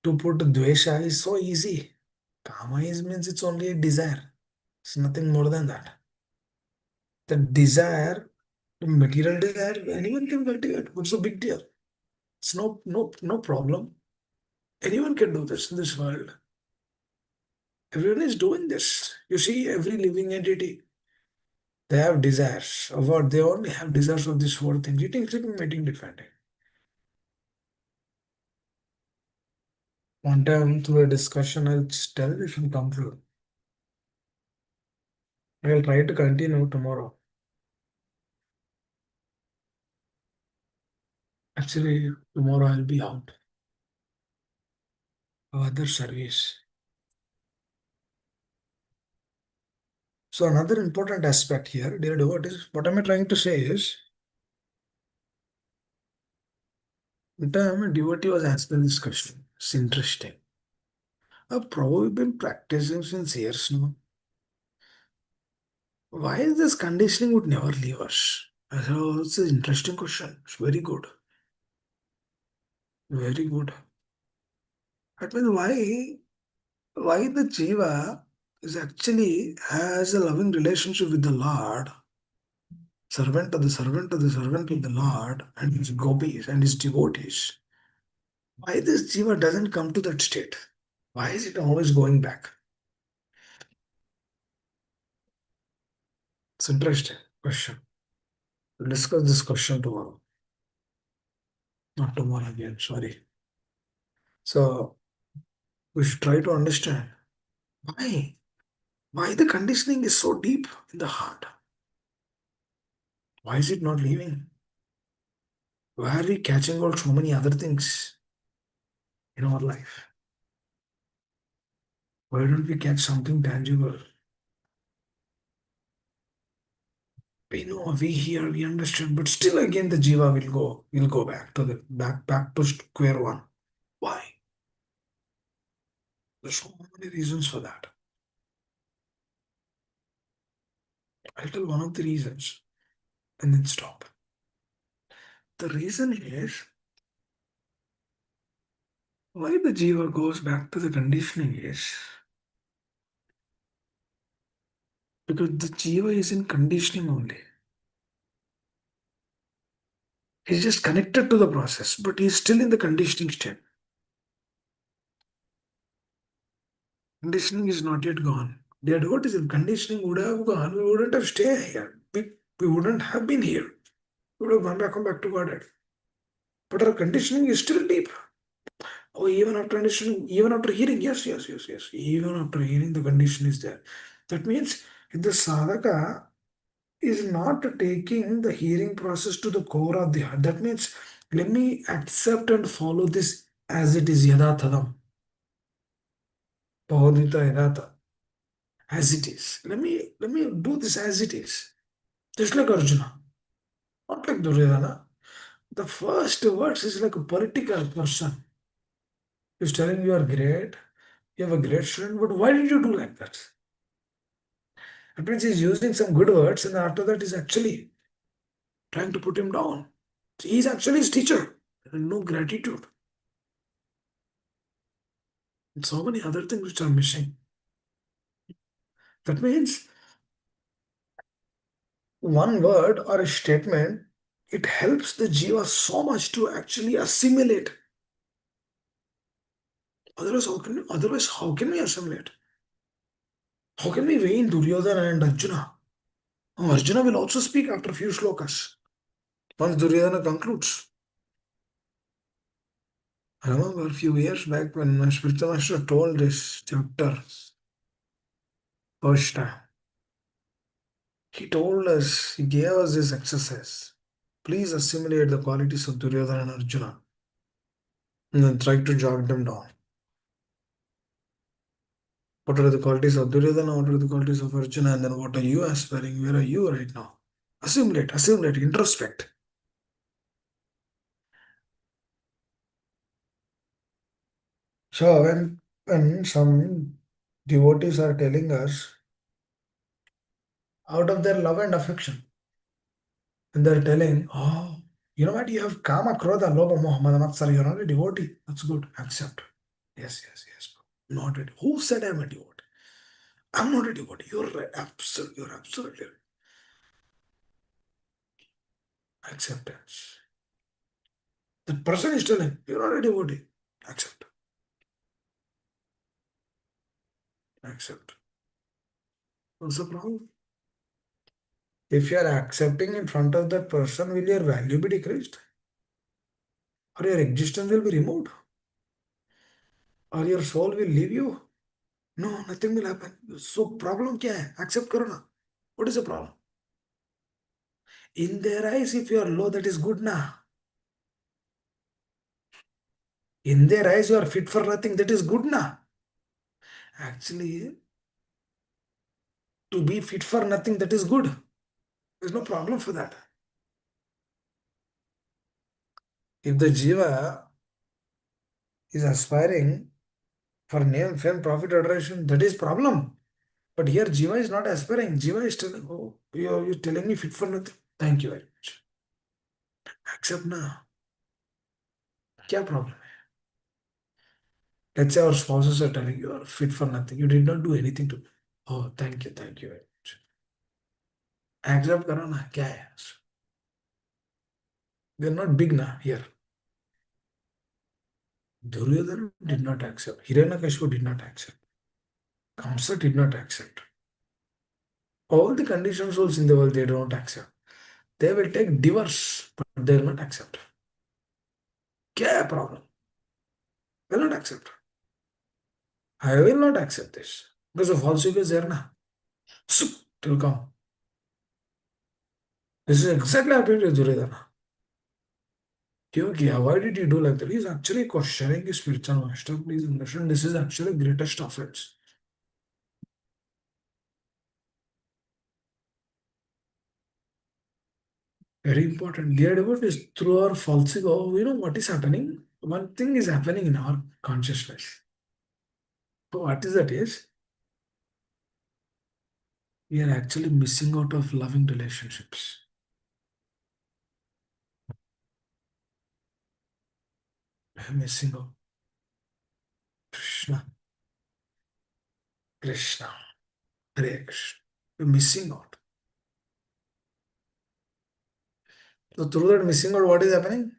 to put dvesha is so easy. Kama is means it's only a desire. It's nothing more than that. The desire, the material desire, anyone can cultivate. What's the big deal? It's no problem. Anyone can do this in this world. Everyone is doing this. You see, every living entity, they have desires of what they only have desires of this four things: eating, sleeping, mating, defending. One time through a discussion, I'll just tell you should conclude. I'll try to continue tomorrow. Actually, tomorrow I'll be out of other service. So another important aspect here, dear devotees, what am I trying to say is, the time a devotee was asking this question. It's interesting. I've probably been practicing since years now. Why is this conditioning would never leave us? I said, oh, it's an interesting question. It's very good. Very good. That means why the jiva is actually has a loving relationship with the Lord, servant of the servant of the servant of the Lord, and his gopis and his devotees. Why this jiva doesn't come to that state? Why is it always going back? It's interesting question. We'll discuss this question tomorrow. Not tomorrow again, sorry. So we should try to understand why. Why the conditioning is so deep in the heart? Why is it not leaving? Why are we catching out so many other things in our life? Why don't we catch something tangible? We know, we hear, we understand, but still again the jiva will go back to the back to square one. Why? There's so many reasons for that. I'll tell one of the reasons and then stop. The reason is why the jiva goes back to the conditioning is because the jiva is in conditioning only. He's just connected to the process, but he's still in the conditioning state. Conditioning is not yet gone. Dear, what is if conditioning would have gone, we wouldn't have stayed here. We wouldn't have been here. We would have come back to Godhead. But our conditioning is still deep. Oh, even after conditioning, even after hearing, yes, yes, yes, yes. Even after hearing, the condition is there. That means if the sadhaka is not taking the hearing process to the core of the heart, that means let me accept and follow this as it is yadathadam. Pahodita yadata. As it is. Let me do this as it is. Just like Arjuna, not like Duryodhana. The first words is like a political person. He's telling you are great, you have a great student, but why did you do like that? That means he's using some good words, and after that he's actually trying to put him down. He's actually his teacher. No gratitude. And so many other things which are missing. That means one word or a statement, it helps the jiva so much to actually assimilate. Otherwise, how can we assimilate? How can we weigh in Duryodhana and Arjuna? Oh, Arjuna will also speak after a few shlokas. Once Duryodhana concludes. I remember a few years back when my spiritual master told this chapter first time. He told us, he gave us this exercise. Please assimilate the qualities of Duryodhana and Arjuna and then try to jot them down. What are the qualities of Duryodhana? What are the qualities of Arjuna? And then what are you aspiring? Where are you right now? Assimilate, introspect. So when some devotees are telling us out of their love and affection, and they're telling, oh, you know what, you have kama, krodha, lobha, moha, mada, matsara, you're not a devotee. That's good. Accept. Yes, yes, yes. Not a Who said I'm a devotee? I'm not a devotee. You're right. You're absolutely right. Acceptance. The person is telling, you're not a devotee. Accept. Accept. What's the problem? If you are accepting in front of that person, will your value be decreased? Or your existence will be removed? Or your soul will leave you? No, nothing will happen. So problem क्या है? Accept करो ना. What is the problem? In their eyes, if you are low, that is good na. In their eyes, you are fit for nothing, that is good na. Actually, to be fit for nothing, that is good. There's no problem for that. If the jiva is aspiring for name, fame, profit, adoration, that is problem. But here jiva is not aspiring. Jiva is telling, oh, you're telling me fit for nothing. Thank you very much. Accept na. क्या problem है? Let's say our spouses are telling you are fit for nothing. You did not do anything to me. Oh, thank you very much. Accept करो ना क्या है? We are not big na here. Duryodhana did not accept. Hiranyakashipu did not accept. Kamsa did not accept. All the conditioned souls in the world, they don't accept. They will take divorce, but they will not accept. क्या है problem? Will not accept. I will not accept this. Because the false ego is there na. Sup, it will come. This is exactly happening to Duryodhana. क्यों किया? Why did you do like that? He's actually questioning his spiritual master. Please understand, this is actually greatest offense. Very important. The idea is through our false ego, you know what is happening? One thing is happening in our consciousness. So what is that is, we are actually missing out of loving relationships. We are missing out. Krishna, Krishna, Hare Krishna. We're missing out. So through that missing out, what is happening?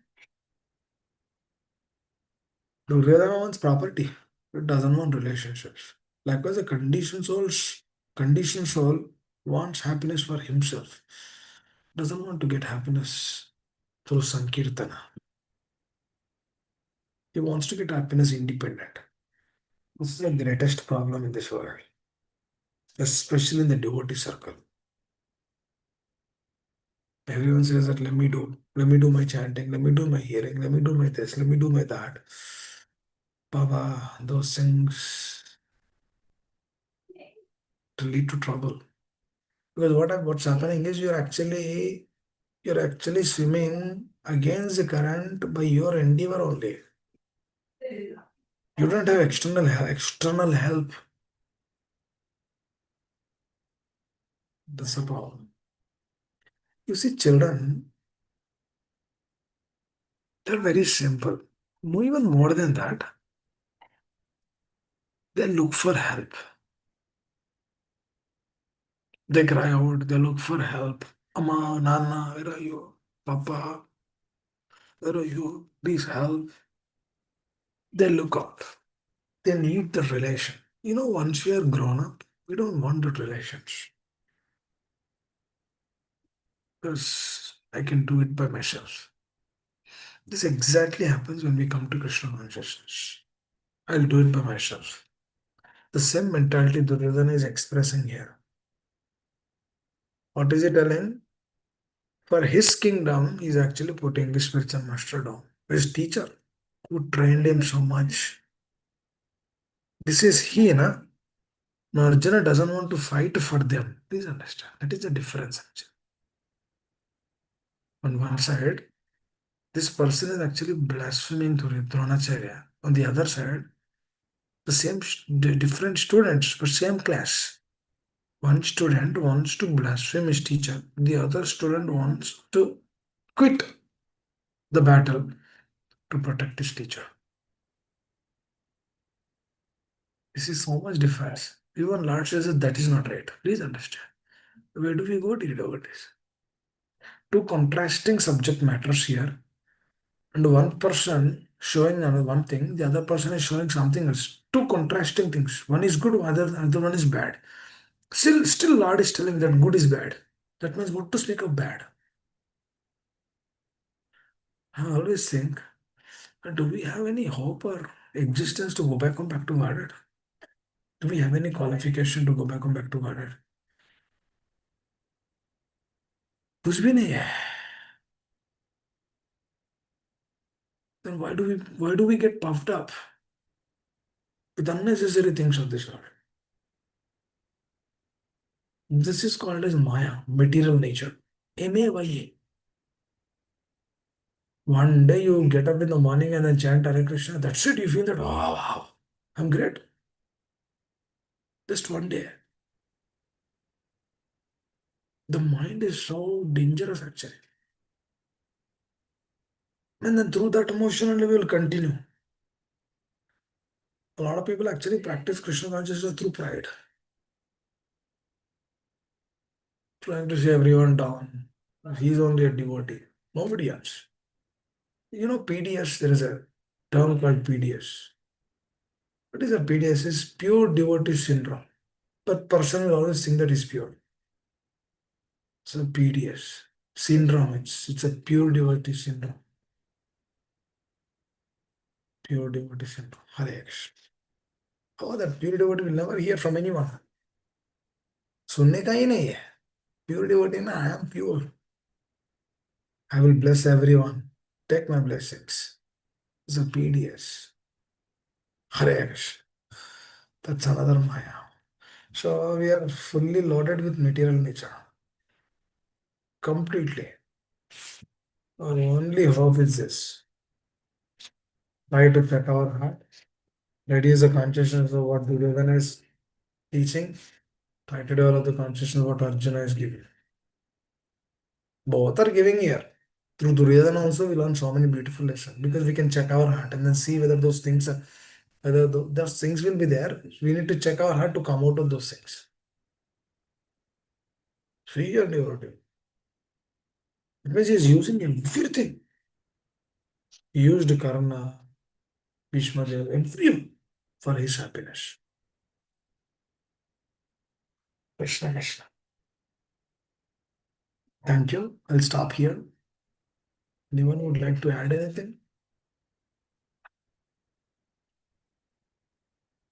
Duryodhana wants property. It doesn't want relationships. Likewise, a conditioned soul wants happiness for himself. Doesn't want to get happiness through Sankirtana. He wants to get happiness independent. This is the greatest problem in this world, especially in the devotee circle. Everyone says that let me do my chanting, let me do my hearing, let me do my this, let me do my that. Baba, those things to lead to trouble. Because what's happening is you're actually swimming against the current by your endeavor only. You don't have external help. That's the problem. You see, children, they're very simple. Even more than that, they look for help. They cry out, they look for help. Amma, Nana, where are you? Papa, where are you? Please help. They look out. They need the relation. Once we are grown up, we don't want the relations because I can do it by myself. This exactly happens when we come to Krishna consciousness. I'll do it by myself. The same mentality Duryodhana is expressing here. What is he telling? For his kingdom, he's actually putting the spiritual master down. His teacher, who trained him so much. This is he, na? Now Arjuna doesn't want to fight for them. Please understand. That is the difference, actually. On one side, this person is actually blaspheming Dronacharya. On the other side, the different students, but same class. One student wants to blaspheme his teacher. The other student wants to quit the battle to protect his teacher. This is so much difference. Even Lord says that is not right. Please understand. Where do we go to read over this? Two contrasting subject matters here, and one person showing another one thing, the other person is showing something else. Two contrasting things. One is good, other one is bad. Still, Lord is telling that good is bad. That means what to speak of bad. I always think, do we have any hope or existence to go back to Godhead? Do we have any qualification to go back to Godhead? कुछ भी नहीं है. Then why do we get puffed up with unnecessary things of this world? This is called as Maya, material nature. M-A-Y-A. One day you get up in the morning and then chant Hare Krishna. That's it. You feel that, oh, wow, I'm great. Just one day. The mind is so dangerous actually. And then through that emotion only we will continue. A lot of people actually practice Krishna consciousness through pride. Trying to see everyone down. He's only a devotee. Nobody else. PDS, there is a term called PDS. What is a PDS? It's pure devotee syndrome. But person will always think that is pure. It's a PDS syndrome. It's a pure devotee syndrome. Pure devotee syndrome. Hare Krishna. Oh, that pure devotee will never hear from anyone. सुनने का ही नहीं है. Pure devotee na, I am pure. I will bless everyone. Take my blessings. It's a PDS. Hare Krishna. That's another Maya. So we are fully loaded with material nature. Completely. Our only hope is this. Try to check our heart. Reduce the consciousness of what Duryodhana is teaching. Try to develop the consciousness of what Arjuna is giving. Both are giving here. Through Duryodhana also we learn so many beautiful lessons because we can check our heart and then see whether those things are, whether those things will be there. We need to check our heart to come out of those things. Free your devotee. It means he is using everything. He used Karna, Bhishma, everyone for his happiness. Krishna Krishna. Thank you. I'll stop here. Anyone would like to add anything?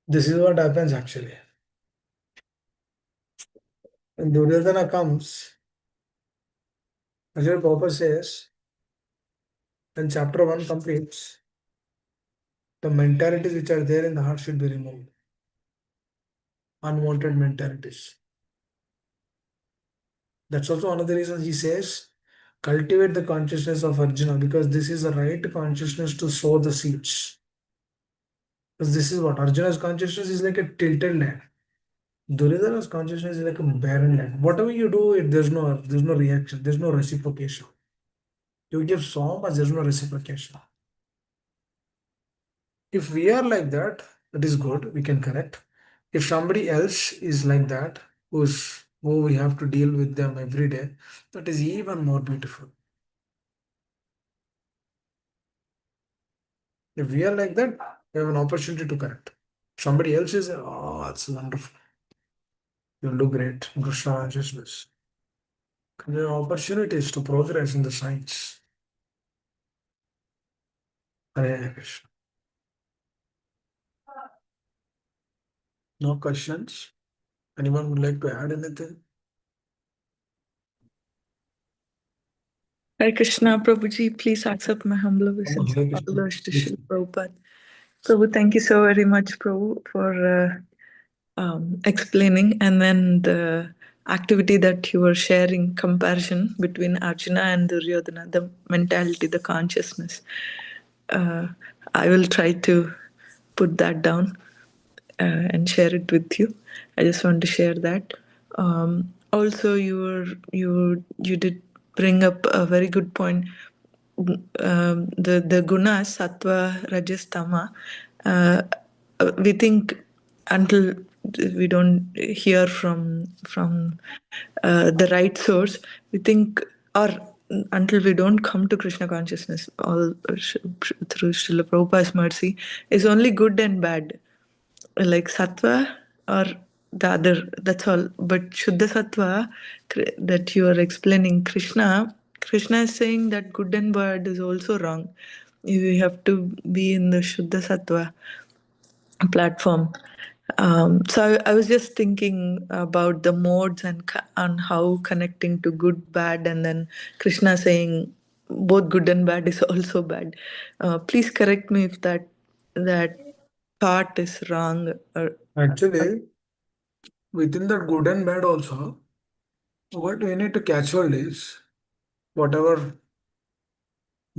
This is what happens actually. When Duryodhana comes, Ajay Papa says, when chapter 1 completes, the mentalities which are there in the heart should be removed. Unwanted mentalities. That's also one of the reasons he says, cultivate the consciousness of Arjuna because this is the right consciousness to sow the seeds. Because this is what Arjuna's consciousness is like a tilted land. Duryodhana's consciousness is like a barren land. Whatever you do, there's no reaction, there's no reciprocation. You give so much, there's no reciprocation. If we are like that, that is good, we can correct. If somebody else is like that, who we have to deal with them every day, that is even more beautiful. If we are like that, we have an opportunity to correct. Somebody else is, oh, that's wonderful. You'll do great. Krishna consciousness. There are opportunities to progress in the science. Hare Krishna. No questions? Anyone would like to add anything? Hare Krishna, Prabhuji, please accept my humble obeisance. Hare All Krishna. those to Srila Prabhupada. Prabhu, thank you so very much, Prabhu, for explaining. And then the activity that you were sharing, comparison between Arjuna and Duryodhana, the mentality, the consciousness. I will try to put that down and share it with you. I just want to share that. Also, you did bring up a very good point. The gunas sattva rajas tama. We think until we don't hear from the right source, we think, or until we don't come to Krishna consciousness, all through Srila Prabhupada's mercy, is only good and bad, like sattva or the other. That's all. But Shuddha sattva that you are explaining, Krishna is saying that good and bad is also wrong. You have to be in the Shuddha sattva platform. So I was just thinking about the modes and how connecting to good, bad, and then Krishna saying both good and bad is also bad. Please correct me if that thought is wrong. Actually, within that good and bad also, what we need to catch hold is whatever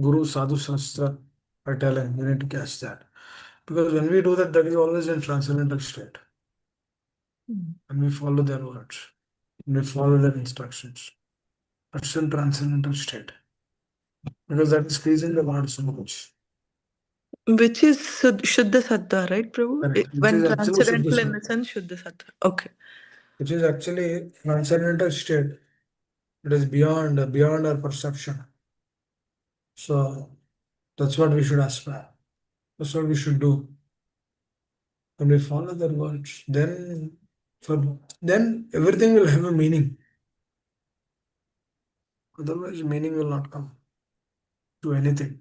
Guru Sadhu Shastra are telling, we need to catch that. Because when we do that, that is always in transcendental state. And we follow their words. And we follow their instructions. That's in transcendental state. Because that is pleasing the Lord so much. Which is Shuddha Sattva, right, Prabhu? Correct. Which When is actually Shuddha transcendental in the Sattva. sense, Shuddha Sattva. Okay. Which is actually transcendental state. It is beyond our perception. So that's what we should aspire. That's what we should do. When we follow their words, then everything will have a meaning. Otherwise, meaning will not come to anything.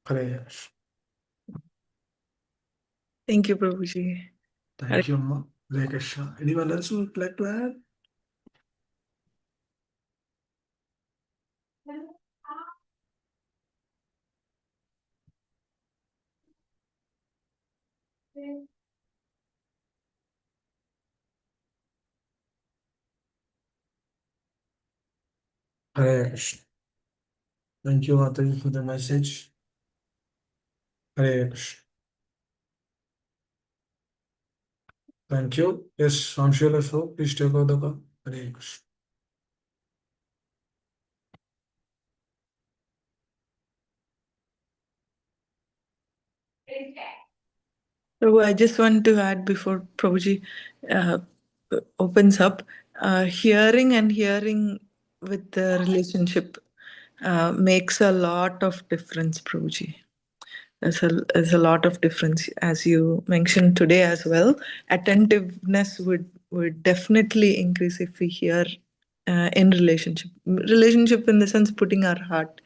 Hare Krishna. Thank you, Prabhuji. Thank you, Amma. Hare Krishna. Anyone else would like to add? Hare Krishna. Thank you, Mataji, for the message. Hare Krishna. Thank you. Yes, Shamshila, so please take over the call. Hare Krishna. So I just want to add before Prabhuji uh, opens up, hearing with the relationship makes a lot of difference, Prabhuji. There's a lot of difference, as you mentioned today as well. Attentiveness would definitely increase if we hear in relationship in the sense putting our heart,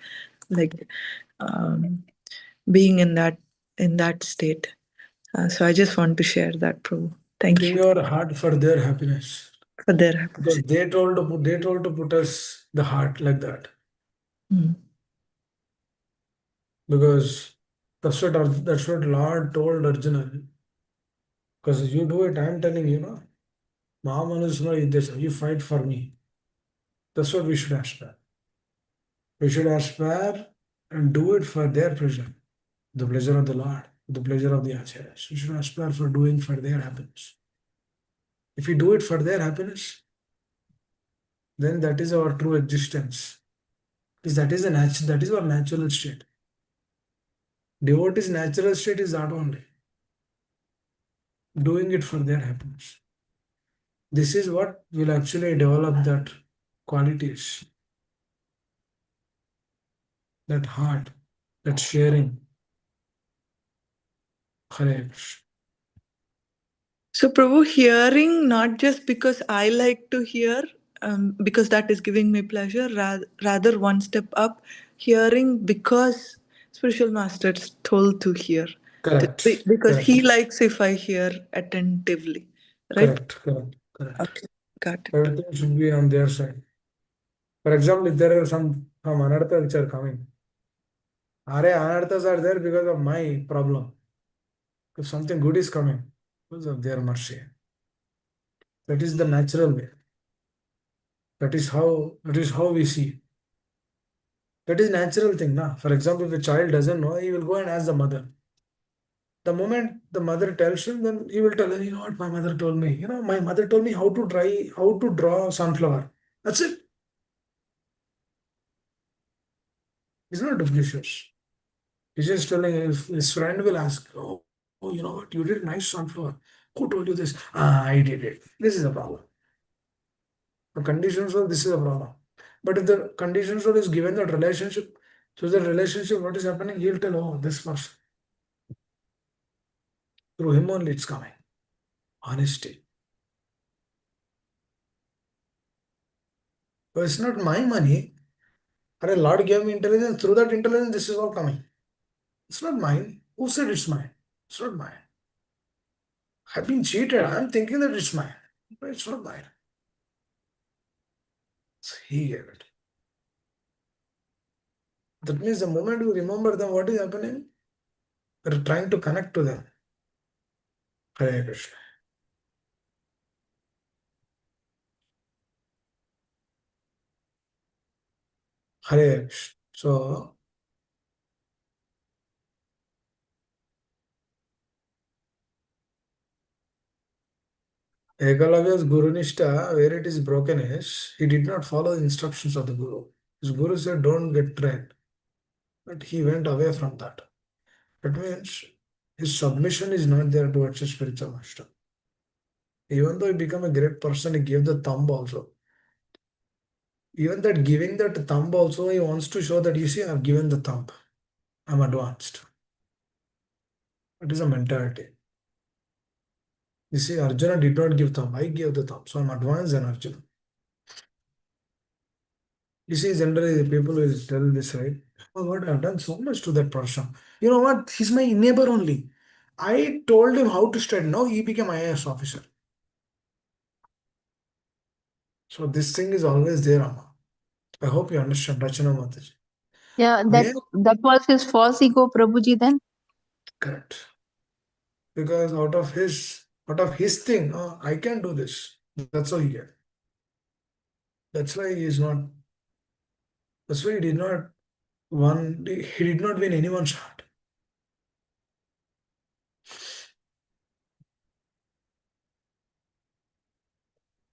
like um, being in that state. So I just want to share that, Prabhu. Thank Putting you your heart for their happiness. for their happiness. Because they told to put us the heart like that. Mm. Because that's what Lord told Arjuna. Because you do it, I'm telling you, no. Mahamanusma, this you fight for me. That's what we should aspire. We should aspire and do it for their pleasure, the pleasure of the Lord, the pleasure of the Acharyas. We should aspire for doing for their happiness. If we do it for their happiness, then that is our true existence. Because that is our natural state. Devotee's natural state is that only, doing it for their happiness. This is what will actually develop that qualities, that heart, that sharing. Hare Krishna. So, Prabhu, hearing not just because I like to hear, because that is giving me pleasure, rather one step up, hearing because spiritual masters told to hear, Correct, because he correct, likes if I hear attentively, right? correct, correct, correct. Okay, got it. Everything should be on their side. For example, if there are some anarthas which are coming, are anarthas are there because of my problem. If something good is coming, because of their mercy. That is the natural way. That is how we see. That is natural thing, na. For example, if a child doesn't know, he will go and ask the mother. The moment the mother tells him, then he will tell her, you know what, my mother told me. You know, my mother told me how to draw sunflower. That's it. He's not duplicious. He's just telling his friend will ask, oh, you know what, you did nice sunflower. Who told you this? Ah, I did it. This is a problem. The condition soul, this is a problem. But if the condition soul is given that relationship, so the relationship, what is happening, he'll tell, oh, this person. Through him only it's coming. Honesty. But it's not my money. But Lord gave me intelligence. Through that intelligence, this is all coming. It's not mine. Who said it's mine? It's not mine. I've been cheated. I'm thinking that it's mine. But it's not mine. He gave it. That means the moment you remember them, what is happening? You're trying to connect to them. Hare Krishna. Hare Krishna. So, Ekalavya's Guru Nishta, where it is broken is, he did not follow the instructions of the Guru. His Guru said, don't get trained. But he went away from that. That means his submission is not there towards a spiritual master. Even though he became a great person, he gave the thumb also. Even that giving that thumb also, he wants to show that, you see, I've given the thumb. I'm advanced. It is a mentality. You see, Arjuna did not give thumb. I gave the thumb. So I'm advanced than Arjuna. You see, generally the people will tell this, right? Oh God, I've done so much to that person. You know what? He's my neighbor only. I told him how to study. Now he became IAS officer. So this thing is always there, Amma. I hope you understand, Rachana Mataji. Yeah, Where? that was his false ego, Prabhuji then. Correct. because out of his thing, oh, I can do this. That's how he get. That's why he is not. That's why he did not won. He did not win anyone's heart.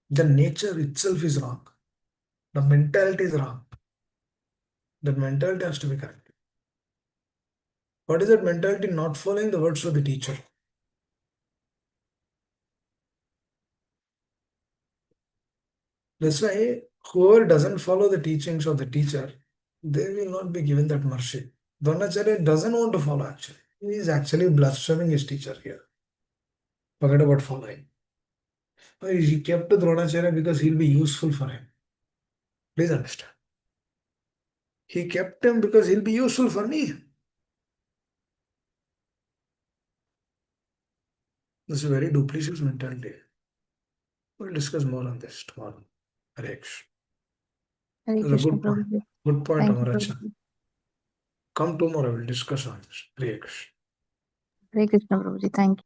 The nature itself is wrong. The mentality is wrong. The mentality has to be correct. What is that mentality? Not following the words of the teacher. That's why whoever doesn't follow the teachings of the teacher, they will not be given that mercy. Dronacharya doesn't want to follow actually. He is actually blaspheming his teacher here. Forget about following. He kept Dronacharya because he'll be useful for him. Please understand. He kept him because he'll be useful for me. This is a very duplicitous mentality. We'll discuss more on this tomorrow. Harish. Hare That's a Krishna good point. Prabhuji. Good point, Thank you, Amarachan. Prabhuji. Come tomorrow, we'll discuss on this. Harish. Hare Krishna Prabhuji. Thank you.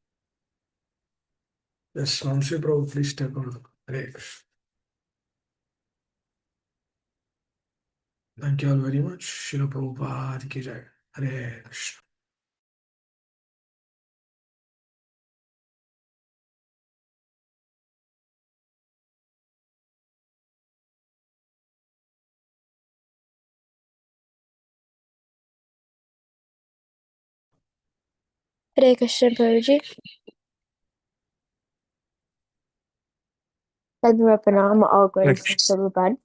Yes, Vamsi Prabhu, please take over. Harish. Thank you all very much. Shila Prabhupada ki jai. Hare Krishna. Hare Krishna Prabhuji. Padma Pranam, all glories to Prabhupada.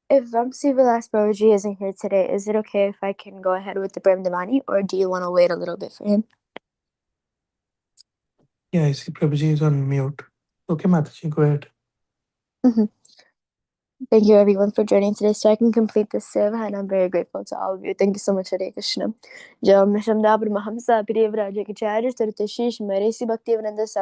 If Vamsi Vilas Prabhuji isn't here today, is it okay if I can go ahead with the Prem Devani, or do you want to wait a little bit for him? Yeah, I see Prabhuji is on mute. Okay, Mataji, go ahead. Thank you everyone for joining today so I can complete this seva, and I'm very grateful to all of you. Thank you so much, Hare Krishna. Jam Shamdabra Mahamsa Priya Vrajakacharya Tartashish Maresi Bhakti Vinanda